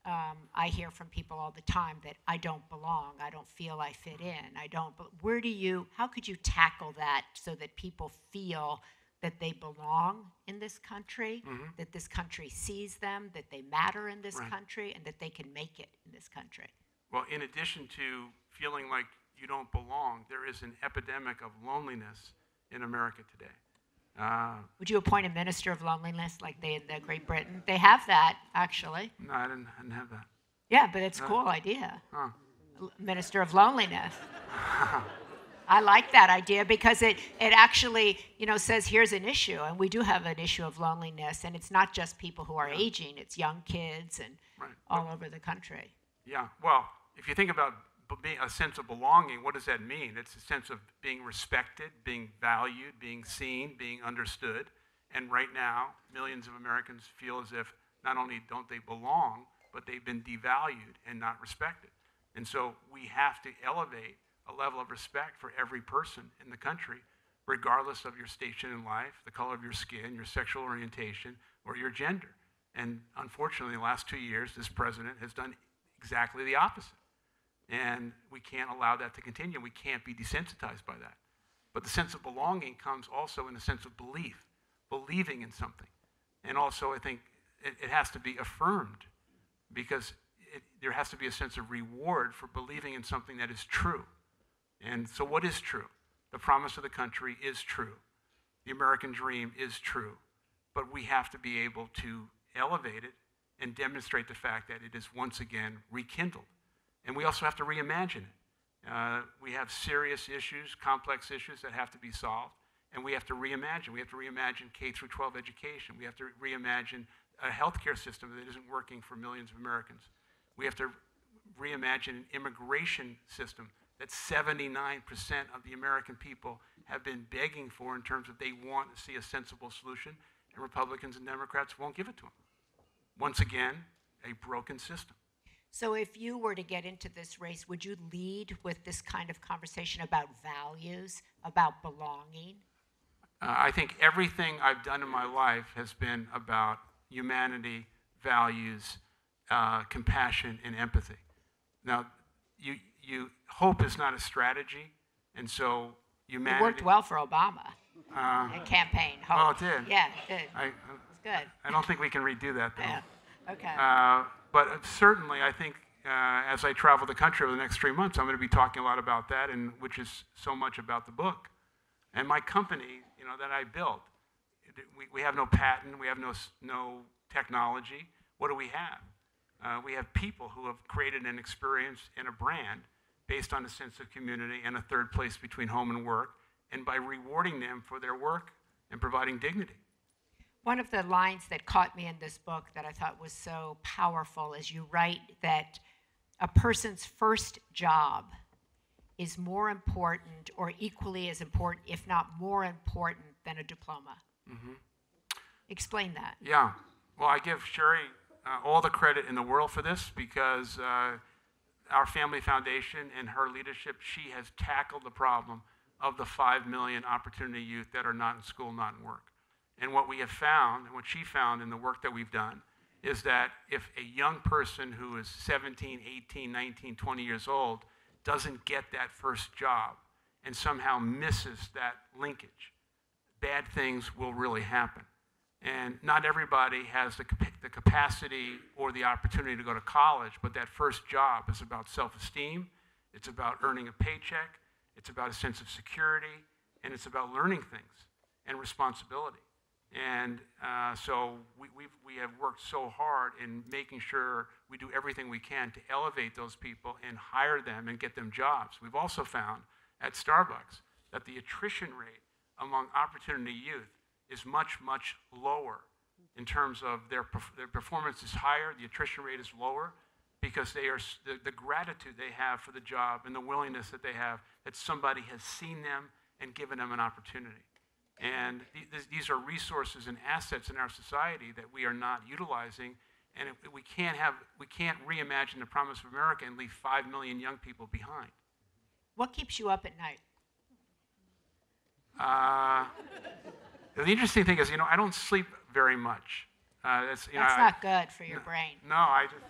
I hear from people all the time that I don't belong, I don't feel I fit in, how could you tackle that so that people feel that they belong in this country, that this country sees them, that they matter in this country, and that they can make it in this country? Well, in addition to feeling like you don't belong, there is an epidemic of loneliness in America today. Would you appoint a minister of loneliness like they in Great Britain? They have that, actually. No, I didn't have that. Yeah, but it's a cool idea. Minister of loneliness. I like that idea because it actually, says here's an issue, and we do have an issue of loneliness, and it's not just people who are aging, it's young kids and all over the country. Yeah, well, if you think about a sense of belonging. What does that mean? It's a sense of being respected, being valued, being seen, being understood. And right now, millions of Americans feel as if not only don't they belong, but they've been devalued and not respected. And so we have to elevate a level of respect for every person in the country, regardless of your station in life, the color of your skin, your sexual orientation, or your gender. And unfortunately, in the last 2 years, this president has done exactly the opposite. And we can't allow that to continue. We can't be desensitized by that. But the sense of belonging comes also in a sense of belief, believing in something. And also, I think it has to be affirmed, because there has to be a sense of reward for believing in something that is true. And so what is true? The promise of the country is true. The American dream is true. But we have to be able to elevate it and demonstrate the fact that it is once again rekindled. And we also have to reimagine it. We have serious issues, complex issues that have to be solved, and we have to reimagine. We have to reimagine K through 12 education. We have to reimagine a healthcare system that isn't working for millions of Americans. We have to reimagine an immigration system that 79% of the American people have been begging for in terms of they want to see a sensible solution, and Republicans and Democrats won't give it to them. Once again, a broken system. So if you were to get into this race, would you lead with this kind of conversation about values, about belonging? I think everything I've done in my life has been about humanity, values, compassion, and empathy. Now, hope is not a strategy, and so humanity... It worked well for Obama in campaign. Hope. Oh, it did? Yeah, it did. It was good. I don't think we can redo that, though. Yeah. Okay. But certainly, I think as I travel the country over the next 3 months, I'm going to be talking a lot about that, and which is so much about the book. And my company, that I built, we have no patent, we have no technology. What do we have? We have people who have created an experience and a brand based on a sense of community and a third place between home and work, and by rewarding them for their work and providing dignity. One of the lines that caught me in this book that I thought was so powerful is you write that a person's first job is more important or equally as important, if not more important, than a diploma. Mm-hmm. Explain that. Yeah. Well, I give Sherry all the credit in the world for this, because our family foundation and her leadership, she has tackled the problem of the 5 million opportunity youth that are not in school, not in work. And what we have found, and what she found in the work that we've done, is that if a young person who is 17, 18, 19, 20 years old doesn't get that first job and somehow misses that linkage, bad things will really happen. And not everybody has the capacity or the opportunity to go to college, but that first job is about self-esteem, it's about earning a paycheck, it's about a sense of security, and it's about learning things and responsibility. And so we have worked so hard in making sure we do everything we can to elevate those people and hire them and get them jobs. We've also found at Starbucks that the attrition rate among opportunity youth is much, much lower in terms of their performance is higher, the attrition rate is lower, because they are the gratitude they have for the job and the willingness that they have that somebody has seen them and given them an opportunity. And these are resources and assets in our society that we are not utilizing, and we can't reimagine the promise of America and leave 5 million young people behind. What keeps you up at night? The interesting thing is, I don't sleep very much. That's not good for your brain. No, I just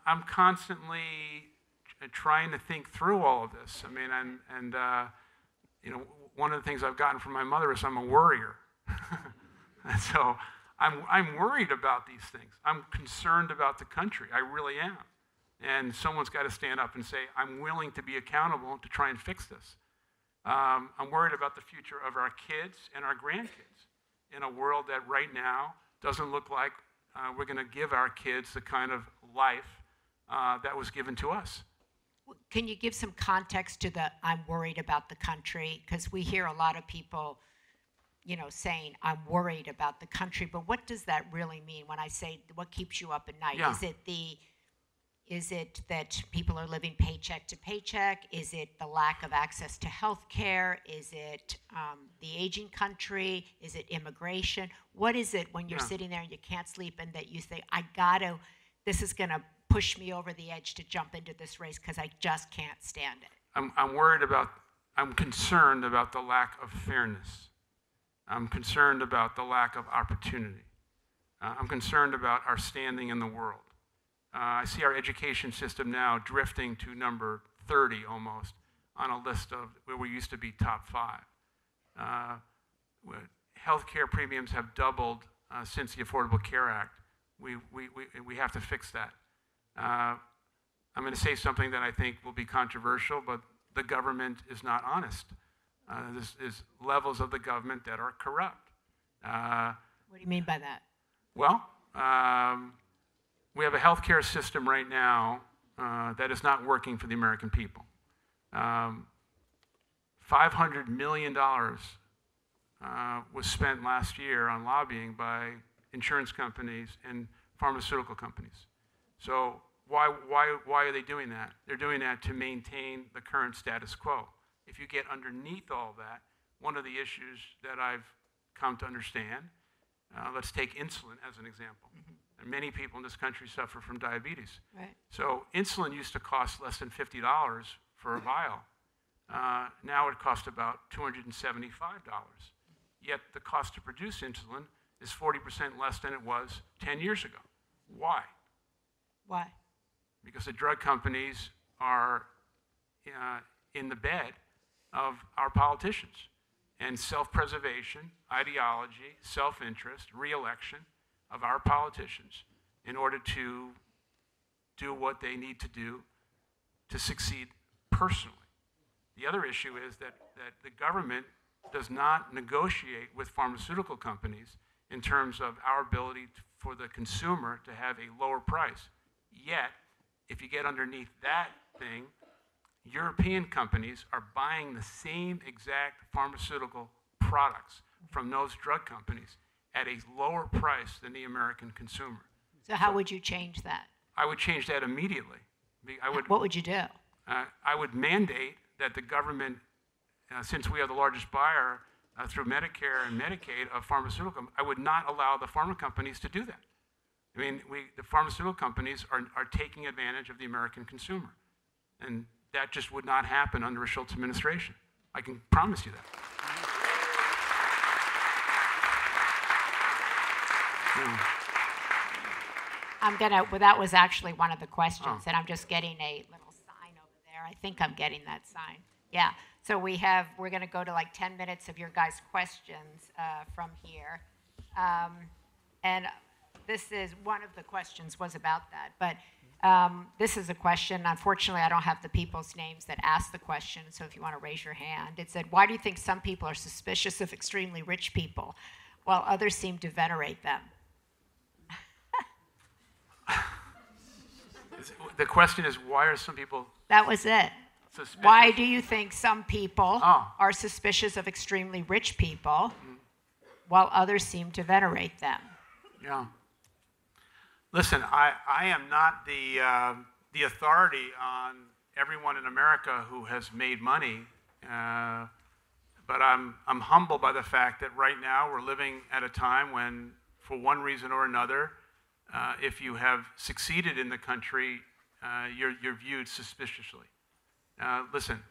I'm constantly trying to think through all of this. One of the things I've gotten from my mother is I'm a worrier. And so I'm worried about these things. I'm concerned about the country. I really am. And someone's got to stand up and say, I'm willing to be accountable to try and fix this. I'm worried about the future of our kids and our grandkids in a world that right now doesn't look like we're going to give our kids the kind of life that was given to us. Can you give some context to the I'm worried about the country? Because we hear a lot of people, saying I'm worried about the country, but what does that really mean when I say what keeps you up at night? Yeah. Is it the Is it that people are living paycheck to paycheck? Is it the lack of access to health care? Is it the aging country? Is it immigration? What is it when you're sitting there and you can't sleep and that you say, this is going to push me over the edge to jump into this race because I just can't stand it? I'm concerned about the lack of fairness. I'm concerned about the lack of opportunity. I'm concerned about our standing in the world. I see our education system now drifting to number 30 almost on a list of where we used to be top 5. Healthcare premiums have doubled since the Affordable Care Act. We have to fix that. I'm going to say something that I think will be controversial, but the government is not honest. There's levels of the government that are corrupt. What do you mean by that? Well, we have a healthcare system right now that is not working for the American people. $500 million was spent last year on lobbying by insurance companies and pharmaceutical companies. So why are they doing that? They're doing that to maintain the current status quo. If you get underneath all that, one of the issues that I've come to understand, let's take insulin as an example. Mm-hmm. And many people in this country suffer from diabetes. Right. So insulin used to cost less than $50 for a vial. Now it costs about $275. Yet the cost to produce insulin is 40% less than it was 10 years ago. Why? Why? Because the drug companies are in the bed of our politicians. And self-preservation, ideology, self-interest, re-election of our politicians in order to do what they need to do to succeed personally. The other issue is that the government does not negotiate with pharmaceutical companies in terms of our ability for the consumer to have a lower price. Yet, if you get underneath that thing, European companies are buying the same exact pharmaceutical products from those drug companies at a lower price than the American consumer. So how would you change that? I would change that immediately. What would you do? I would mandate that the government, since we are the largest buyer through Medicare and Medicaid of pharmaceutical, I would not allow the pharma companies to do that. I mean, the pharmaceutical companies are taking advantage of the American consumer. And that just would not happen under a Schultz administration. I can promise you that. That was actually one of the questions, and I'm just getting a little sign over there. I think I'm getting that sign. Yeah. So we're going to go to like 10 minutes of your guys' questions from here. And this is, one of the questions was about that. But this is a question. Unfortunately, I don't have the people's names that asked the question, so if you want to raise your hand. It said, why do you think some people are suspicious of extremely rich people while others seem to venerate them? The question is, why are some people... That was it. Suspicious? Why do you think some people are suspicious of extremely rich people while others seem to venerate them? Yeah. Listen, I am not the authority on everyone in America who has made money, but I'm humbled by the fact that right now we're living at a time when, for one reason or another, if you have succeeded in the country, you're viewed suspiciously. Listen,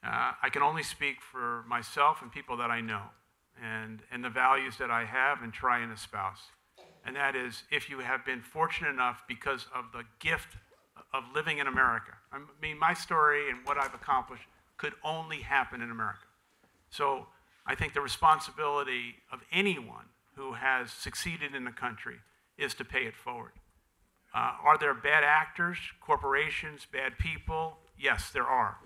I can only speak for myself and people that I know, and the values that I have and try and espouse. And that is, if you have been fortunate enough because of the gift of living in America. I mean, my story and what I've accomplished could only happen in America. So I think the responsibility of anyone who has succeeded in the country is to pay it forward. Are there bad actors, corporations, bad people? Yes, there are.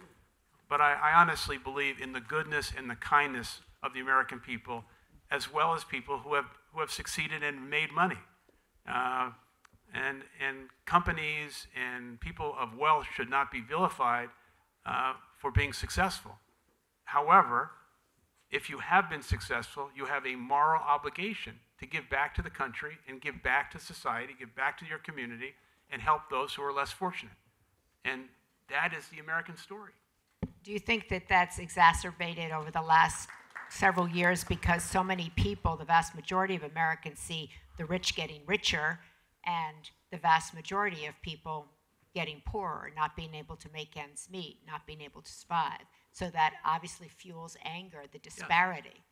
But I honestly believe in the goodness and the kindness of the American people, as well as people who have succeeded and made money. And companies and people of wealth should not be vilified for being successful. However, if you have been successful, you have a moral obligation to give back to the country and give back to society, give back to your community, and help those who are less fortunate. And that is the American story. Do you think that that's exacerbated over the last several years because so many people, the vast majority of Americans, see the rich getting richer and the vast majority of people getting poorer, not being able to make ends meet, not being able to survive? So that obviously fuels anger, the disparity. Yes.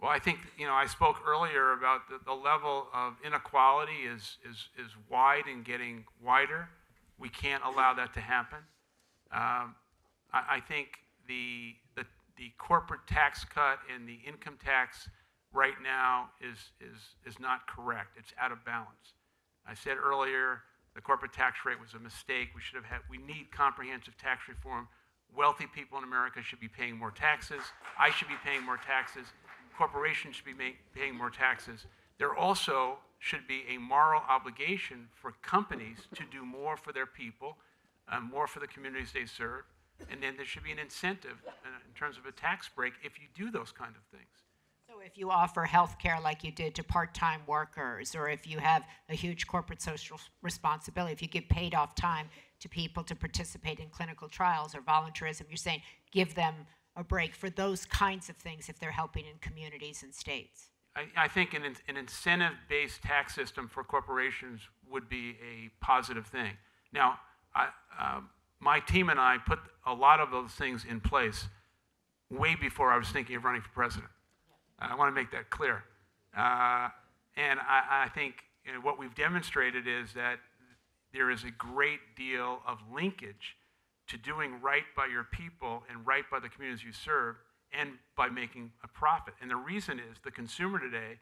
Well, I think, I spoke earlier about the level of inequality is wide and getting wider. We can't allow that to happen. I think the corporate tax cut and the income tax right now is not correct. It's out of balance. I said earlier the corporate tax rate was a mistake. We need comprehensive tax reform. Wealthy people in America should be paying more taxes. I should be paying more taxes. Corporations should be paying more taxes. There also should be a moral obligation for companies to do more for their people, more for the communities they serve, and then there should be an incentive in terms of a tax break if you do those kind of things. So if you offer health care like you did to part-time workers, or if you have a huge corporate social responsibility, if you give paid off time to people to participate in clinical trials or volunteerism, you're saying give them a break for those kinds of things if they're helping in communities and states. I think an incentive-based tax system for corporations would be a positive thing. Now, my team and I put a lot of those things in place way before I was thinking of running for president. I want to make that clear. And I think what we've demonstrated is that there is a great deal of linkage to doing right by your people and right by the communities you serve and by making a profit. And the reason is the consumer today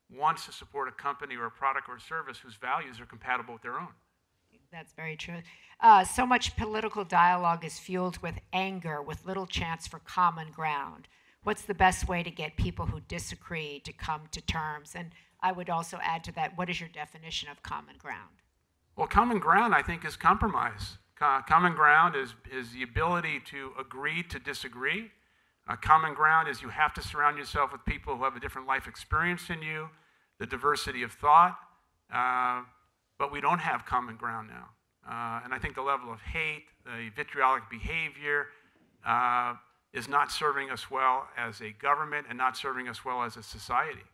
wants to support a company or a product or a service whose values are compatible with their own. That's very true. So much political dialogue is fueled with anger, with little chance for common ground. What's the best way to get people who disagree to come to terms? And I would also add to that, what is your definition of common ground? Well, common ground, I think, is compromise. Common ground is the ability to agree to disagree. Common ground is you have to surround yourself with people who have a different life experience than you, the diversity of thought, but we don't have common ground now. And I think the level of hate, the vitriolic behavior is not serving us well as a government and not serving us well as a society.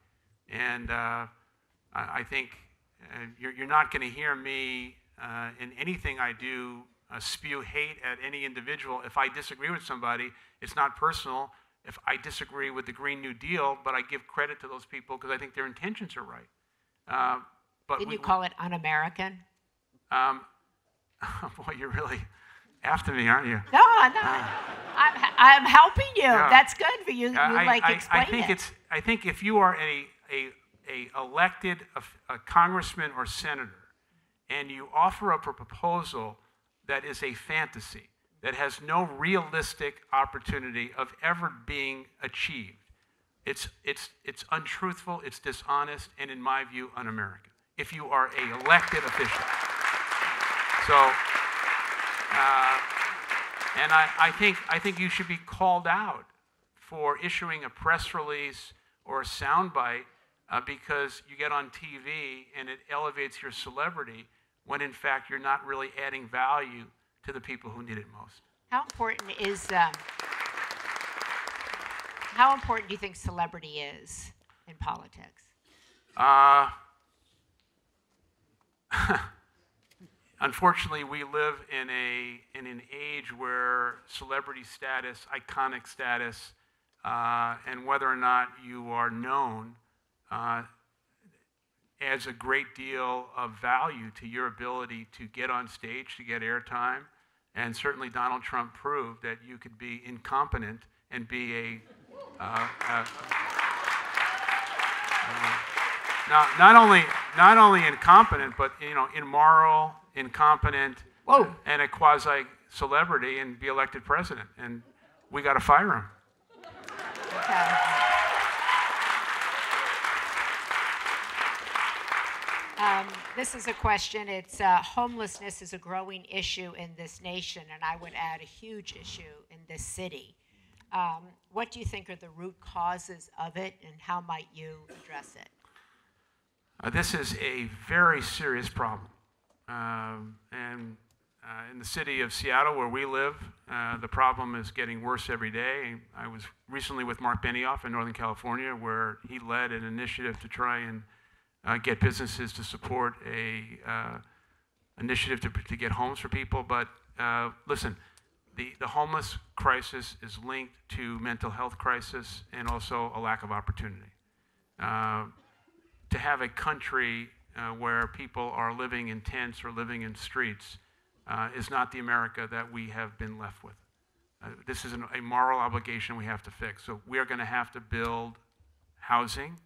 And I think you're not going to hear me in anything I do spew hate at any individual. If I disagree with somebody, it's not personal. If I disagree with the Green New Deal, but I give credit to those people because I think their intentions are right. But Didn't you call it un-American? Boy, you're really after me, aren't you? No, I'm helping you. Yeah. That's good for you. Explain it. I think if you are a elected a congressman or senator, and you offer up a proposal that is a fantasy, that has no realistic opportunity of ever being achieved, it's untruthful, it's dishonest, and in my view, un-American. If you are an elected official. So, and I think you should be called out for issuing a press release or a soundbite because you get on TV and it elevates your celebrity when in fact you're not really adding value to the people who need it most. How important is how important do you think celebrity is in politics? Unfortunately, we live in an age where celebrity status, iconic status, and whether or not you are known adds a great deal of value to your ability to get on stage, to get airtime. And certainly Donald Trump proved that you could be incompetent and be not only incompetent, but immoral, incompetent, and a quasi-celebrity and be elected president. And we got to fire him. Okay. This is a question. It's homelessness is a growing issue in this nation, and I would add a huge issue in this city. What do you think are the root causes of it, and how might you address it? This is a very serious problem. And in the city of Seattle, where we live, the problem is getting worse every day. I was recently with Mark Benioff in Northern California, where he led an initiative to try and get businesses to support a initiative to get homes for people. But listen, the homeless crisis is linked to mental health crisis and also a lack of opportunity. To have a country where people are living in tents or living in streets is not the America that we have been left with. This is a moral obligation we have to fix. So we are going to have to build housing.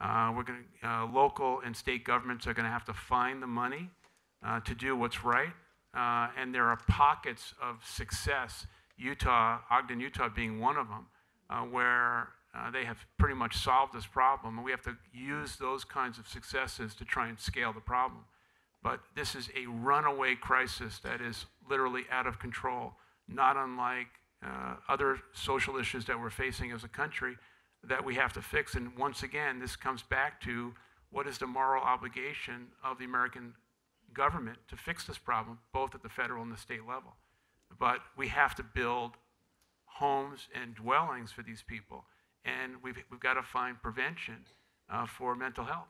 Local and state governments are going to have to find the money to do what's right. And there are pockets of success, Ogden, Utah being one of them, where they have pretty much solved this problem. And we have to use those kinds of successes to try and scale the problem. But this is a runaway crisis that is literally out of control, not unlike other social issues that we're facing as a country that we have to fix. And once again, this comes back to what is the moral obligation of the American government to fix this problem, both at the federal and the state level. But we have to build homes and dwellings for these people. And we've got to find prevention for mental health.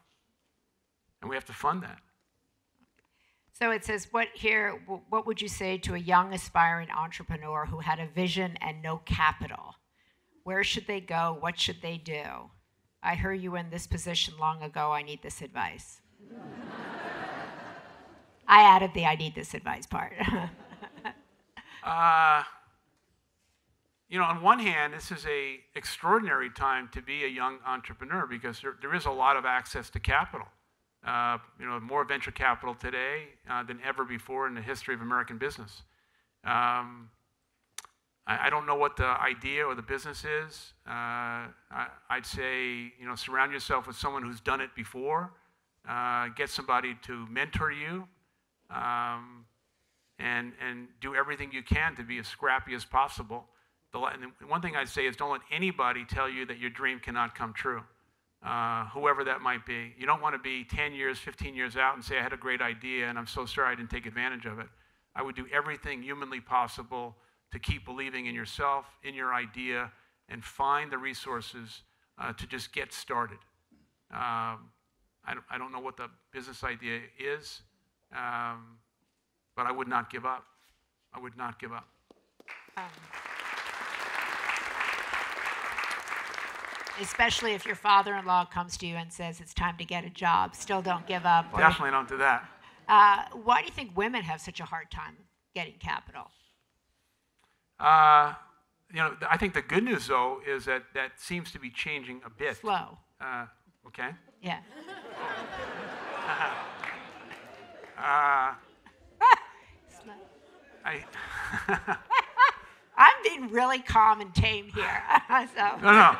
And we have to fund that. So it says, what would you say to a young aspiring entrepreneur who had a vision and no capital? Where should they go? What should they do? I heard you in this position long ago. I need this advice. I added the I need this advice part. On one hand, this is an extraordinary time to be a young entrepreneur because there is a lot of access to capital. More venture capital today than ever before in the history of American business. I don't know what the idea or the business is. I'd say, surround yourself with someone who's done it before. Get somebody to mentor you, and do everything you can to be as scrappy as possible. And one thing I'd say is don't let anybody tell you that your dream cannot come true. Whoever that might be. You don't want to be 10 years, 15 years out and say, I had a great idea and I'm so sorry I didn't take advantage of it. I would do everything humanly possible to keep believing in yourself, in your idea, and find the resources to just get started. I don't know what the business idea is, but I would not give up. I would not give up. Especially if your father-in-law comes to you and says it's time to get a job. Still don't give up. Definitely don't do that. Why do you think women have such a hard time getting capital? I think the good news, though, is that seems to be changing a bit. Slow. Okay. Yeah. I'm being really calm and tame here. So. No.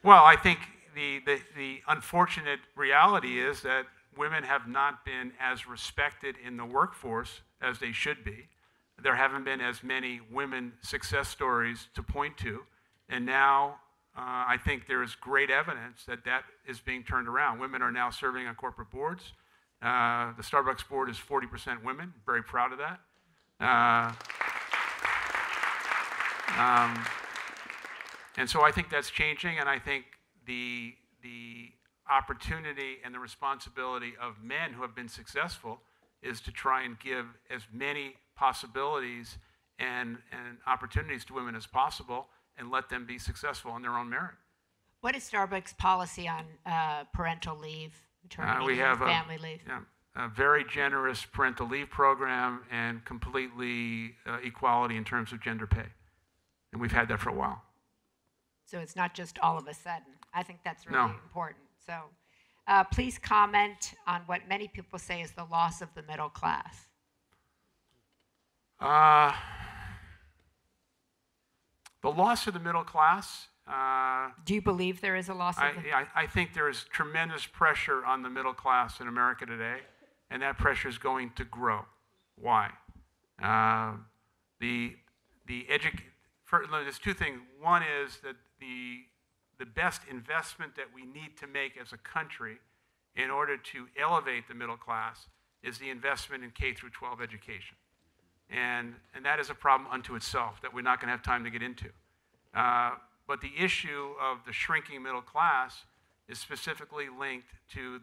Well, I think the unfortunate reality is that women have not been as respected in the workforce as they should be. There haven't been as many women success stories to point to. And now I think there is great evidence that is being turned around. Women are now serving on corporate boards. The Starbucks board is 40% women. Very proud of that. And so I think that's changing, and I think the opportunity and the responsibility of men who have been successful is to try and give as many possibilities and opportunities to women as possible and let them be successful on their own merit. What is Starbucks' policy on parental leave, maternity we have family leave? A very generous parental leave program and completely equality in terms of gender pay. And we've had that for a while. So it's not just all of a sudden. I think that's really No. important. So please comment on what many people say is the loss of the middle class. The loss of the middle class. Do you believe there is a loss of I think there is tremendous pressure on the middle class in America today, and that pressure is going to grow. Why? There's two things. One is that the best investment that we need to make as a country in order to elevate the middle class is the investment in K through 12 education. And that is a problem unto itself that we're not going to have time to get into. But the issue of the shrinking middle class is specifically linked to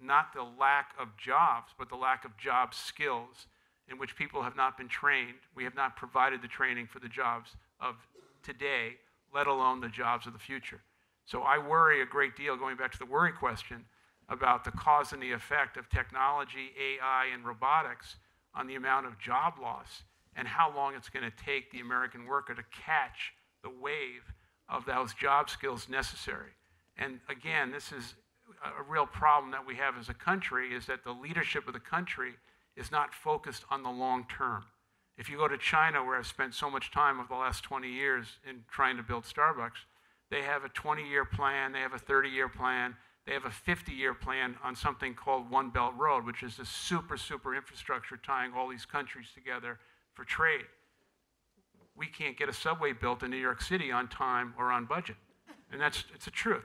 not the lack of jobs, but the lack of job skills in which people have not been trained. We have not provided the training for the jobs of today, let alone the jobs of the future. So I worry a great deal, going back to the worry question, about the cause and the effect of technology, AI, and robotics on the amount of job loss and how long it's going to take the American worker to catch the wave of those job skills necessary. And again, this is a real problem that we have as a country, is that the leadership of the country is not focused on the long term. If you go to China, where I've spent so much time over the last 20 years in trying to build Starbucks, they have a 20-year plan, they have a 30-year plan, they have a 50-year plan on something called One Belt Road, which is a super infrastructure tying all these countries together for trade. We can't get a subway built in New York City on time or on budget. And it's the truth.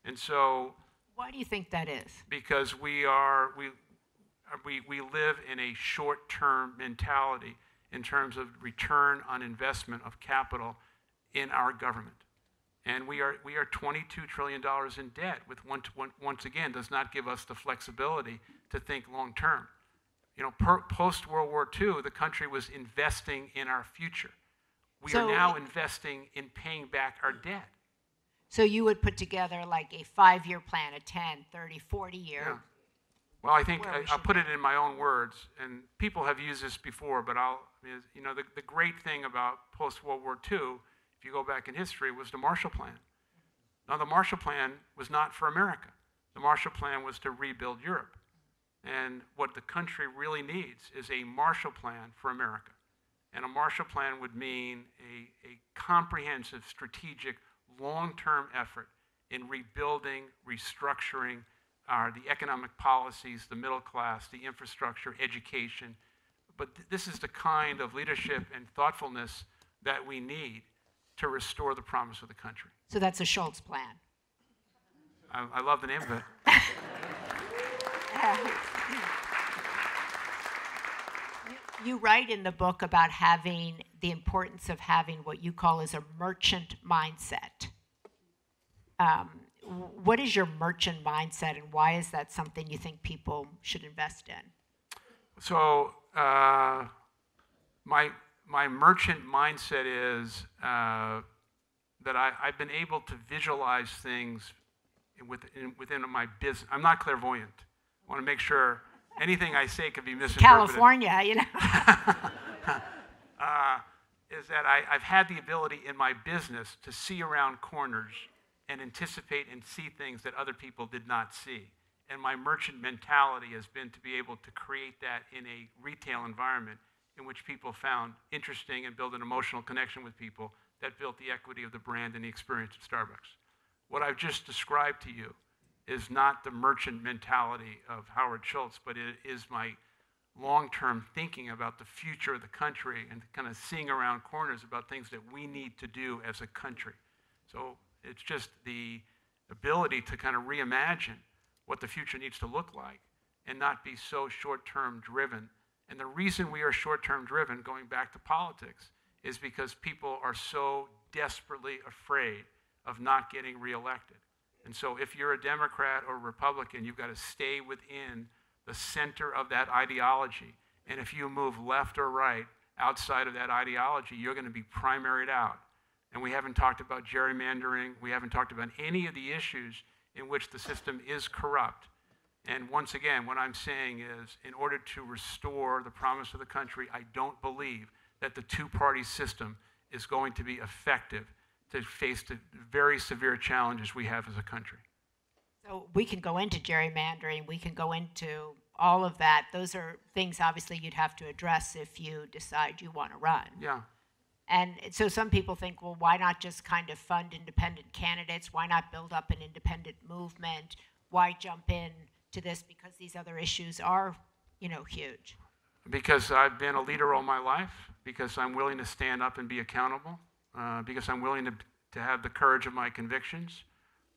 And so... Why do you think that is? Because we live in a short-term mentality in terms of return on investment of capital in our government. And we are $22 trillion in debt, which once again does not give us the flexibility to think long-term. You know, post-World War II, the country was investing in our future. We are now investing in paying back our debt. So you would put together like a 5-year plan, a 10, 30, 40-year. Yeah. Well, I think I'll put it in my own words, and people have used this before, but the great thing about post-World War II, if you go back in history, was the Marshall Plan. Now, the Marshall Plan was not for America. The Marshall Plan was to rebuild Europe. And what the country really needs is a Marshall Plan for America. And a Marshall Plan would mean a comprehensive, strategic, long-term effort in rebuilding, restructuring the economic policies, the middle class, the infrastructure, education. But this is the kind of leadership and thoughtfulness that we need to restore the promise of the country. So that's a Schultz plan. I love the name of it. You write in the book about having the importance of having what you call as a merchant mindset. What is your merchant mindset, and why is that something you think people should invest in? So my merchant mindset is that I've been able to visualize things within my business. I'm not clairvoyant. I want to make sure anything I say could be misinterpreted. California, you know. Is that I've had the ability in my business to see around corners and anticipate and see things that other people did not see. And my merchant mentality has been to be able to create that in a retail environment in which people found interesting and build an emotional connection with people that built the equity of the brand and the experience of Starbucks. What I've just described to you is not the merchant mentality of Howard Schultz, but it is my long-term thinking about the future of the country and kind of seeing around corners about things that we need to do as a country. So it's just the ability to kind of reimagine what the future needs to look like and not be so short-term driven. And the reason we are short-term driven, going back to politics, is because people are so desperately afraid of not getting reelected. And so if you're a Democrat or Republican, you've got to stay within the center of that ideology. And if you move left or right outside of that ideology, you're going to be primaried out. And we haven't talked about gerrymandering. We haven't talked about any of the issues in which the system is corrupt. And once again, what I'm saying is, in order to restore the promise of the country, I don't believe that the two-party system is going to be effective to face the very severe challenges we have as a country. So we can go into gerrymandering, we can go into all of that. Those are things obviously you'd have to address if you decide you want to run. Yeah. And so some people think, well, why not just kind of fund independent candidates? Why not build up an independent movement? Why jump in to this? Because these other issues are, huge. Because I've been a leader all my life, because I'm willing to stand up and be accountable, because I'm willing to have the courage of my convictions.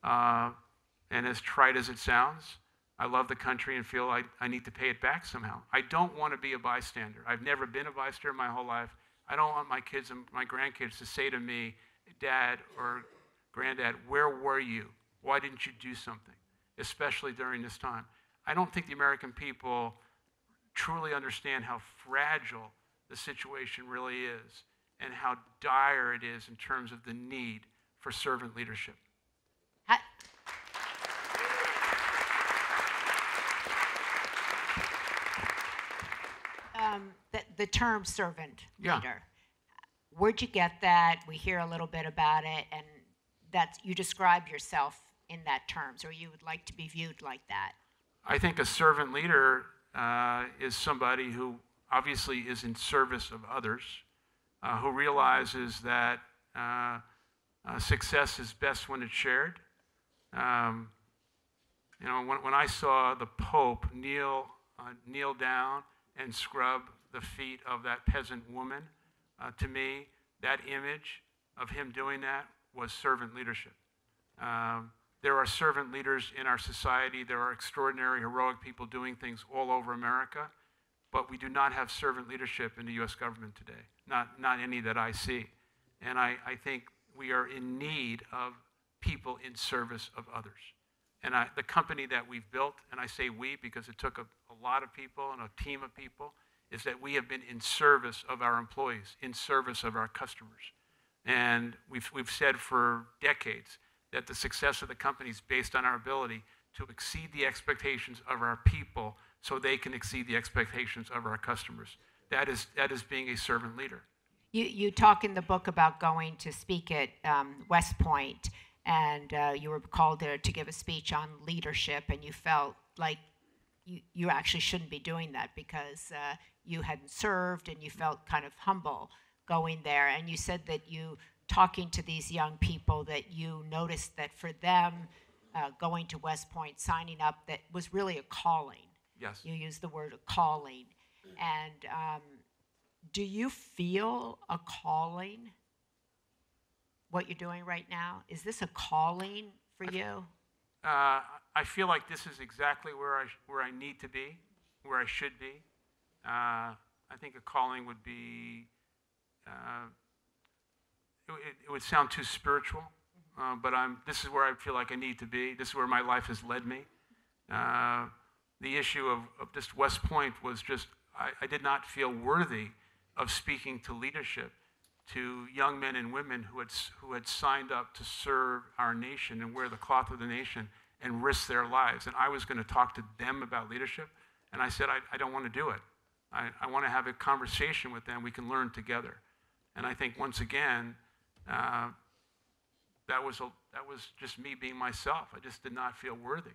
And as trite as it sounds, I love the country and feel I need to pay it back somehow. I don't want to be a bystander. I've never been a bystander my whole life. I don't want my kids and my grandkids to say to me, Dad or Granddad, where were you? Why didn't you do something? Especially during this time. I don't think the American people truly understand how fragile the situation really is and how dire it is in terms of the need for servant leadership. The term servant Yeah. leader. Where'd you get that? We hear a little bit about it, and that you describe yourself in that terms, or you would like to be viewed like that. I think a servant leader is somebody who obviously is in service of others, who realizes that success is best when it's shared. When I saw the Pope kneel down and scrub the feet of that peasant woman, to me, that image of him doing that was servant leadership. There are servant leaders in our society. There are extraordinary, heroic people doing things all over America, but we do not have servant leadership in the U.S. government today, not any that I see. And I think we are in need of people in service of others. And the company that we've built, and I say we because it took a lot of people and a team of people, is that we have been in service of our employees, in service of our customers. And we've said for decades that the success of the company is based on our ability to exceed the expectations of our people so they can exceed the expectations of our customers. That is being a servant leader. You talk in the book about going to speak at West Point, and you were called there to give a speech on leadership, and you felt like you actually shouldn't be doing that because you hadn't served, and you felt kind of humble going there. And you said that you, talking to these young people, that you noticed that for them, going to West Point, signing up, that was really a calling. Yes. You used the word calling. And do you feel a calling, what you're doing right now? Is this a calling for you? I feel like this is exactly where I need to be, where I should be. I think a calling would be, it would sound too spiritual, but this is where I feel like I need to be. This is where my life has led me. The issue of this West Point was just, I did not feel worthy of speaking to leadership, to young men and women who had signed up to serve our nation and wear the cloth of the nation and risk their lives. And I was going to talk to them about leadership, and I said, I don't want to do it. I want to have a conversation with them. We can learn together. And I think once again, that was just me being myself. I just did not feel worthy.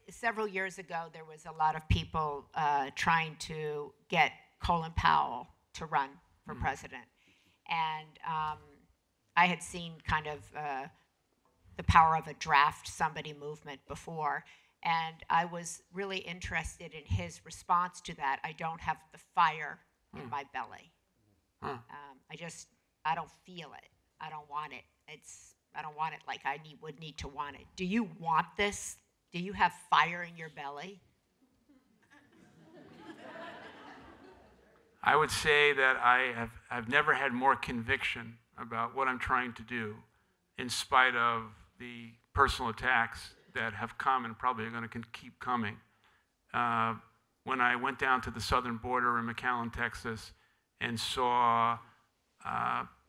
Several years ago, there was a lot of people trying to get Colin Powell to run for president. And I had seen kind of the power of a draft somebody movement before. And I was really interested in his response to that. I don't have the fire in my belly. I don't feel it. I don't want it. I don't want it like I would need to want it. Do you want this? Do you have fire in your belly? I would say that I've never had more conviction about what I'm trying to do, in spite of the personal attacks that have come and probably are going to keep coming. When I went down to the southern border in McAllen, Texas, and saw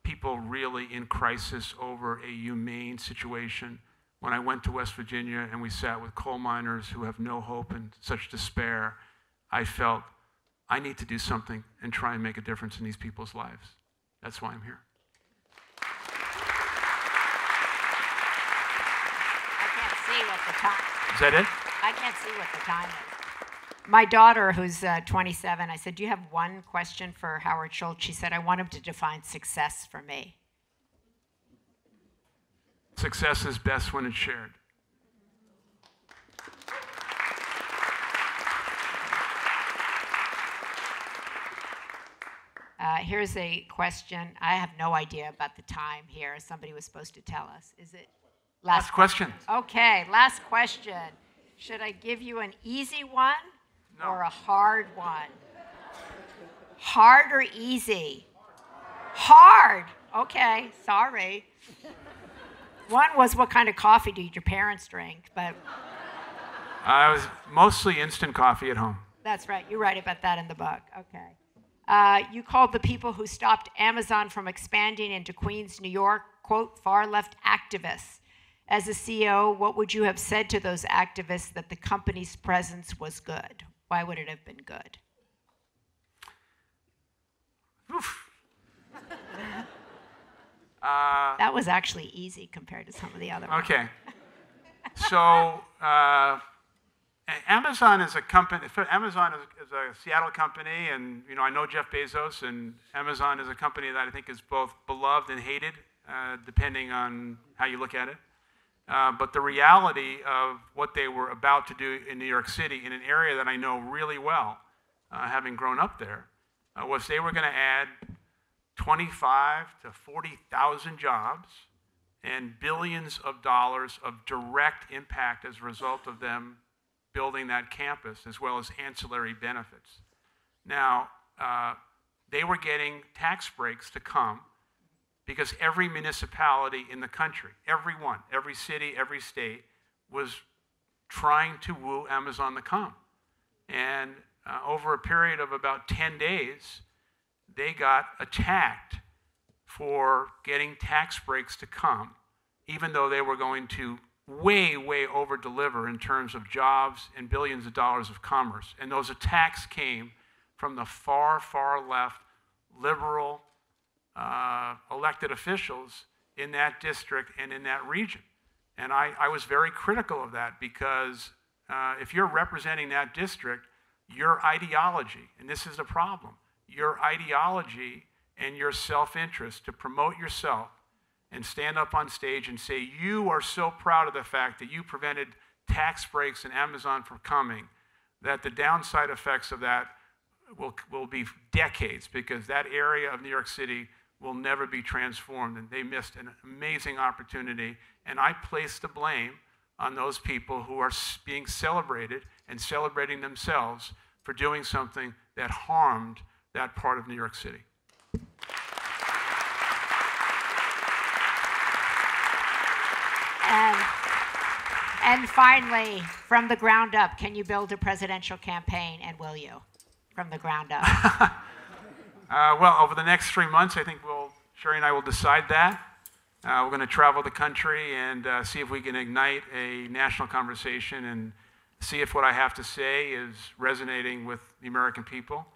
people really in crisis over a humane situation, when I went to West Virginia and we sat with coal miners who have no hope and such despair, I felt I need to do something and try and make a difference in these people's lives. That's why I'm here. I can't see what the time is. Is that it? I can't see what the time is. My daughter, who's 27, I said, do you have one question for Howard Schultz? She said, I want him to define success for me. Success is best when it's shared. Here's a question. I have no idea about the time here. Somebody was supposed to tell us. Is it Last question. Okay, last question. Should I give you an easy one No. or a hard one? Hard or easy? Hard. Okay, sorry. One was, what kind of coffee did your parents drink? But I was mostly instant coffee at home. that's right. You write about that in the book. Okay. You called the people who stopped Amazon from expanding into Queens, New York, quote, far left activists. As a CEO, what would you have said to those activists that the company's presence was good? Why would it have been good? Oof. That was actually easy compared to some of the other ones. Okay. So Amazon is a company. Amazon is a Seattle company, and I know Jeff Bezos, and Amazon is a company that I think is both beloved and hated, depending on how you look at it. But the reality of what they were about to do in New York City, in an area that I know really well, having grown up there, was they were going to add 25 to 40,000 jobs and billions of dollars of direct impact as a result of them building that campus, as well as ancillary benefits. Now, they were getting tax breaks to come because every municipality in the country, everyone, every city, every state, was trying to woo Amazon to come. And over a period of about 10 days, they got attacked for getting tax breaks to come, even though they were going to way, way over-deliver in terms of jobs and billions of dollars of commerce. And those attacks came from the far, far left, liberal, elected officials in that district and in that region. And I was very critical of that because if you're representing that district, your ideology, and this is the problem, your ideology and your self-interest to promote yourself and stand up on stage and say you are so proud of the fact that you prevented tax breaks in Amazon from coming, that the downside effects of that will be decades, because that area of New York City will never be transformed, and they missed an amazing opportunity. And I place the blame on those people who are being celebrated and celebrating themselves for doing something that harmed that part of New York City. And finally, from the ground up, can you build a presidential campaign, and will you, from the ground up? Well, over the next 3 months, I think Sherry and I will decide that. We're going to travel the country and see if we can ignite a national conversation and see if what I have to say is resonating with the American people.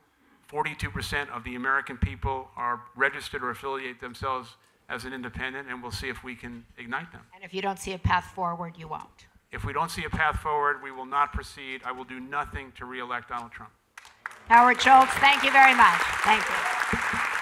42% of the American people are registered or affiliate themselves as an independent, and we'll see if we can ignite them. And if you don't see a path forward, you won't. If we don't see a path forward, we will not proceed. I will do nothing to re-elect Donald Trump. Howard Schultz, thank you very much. Thank you.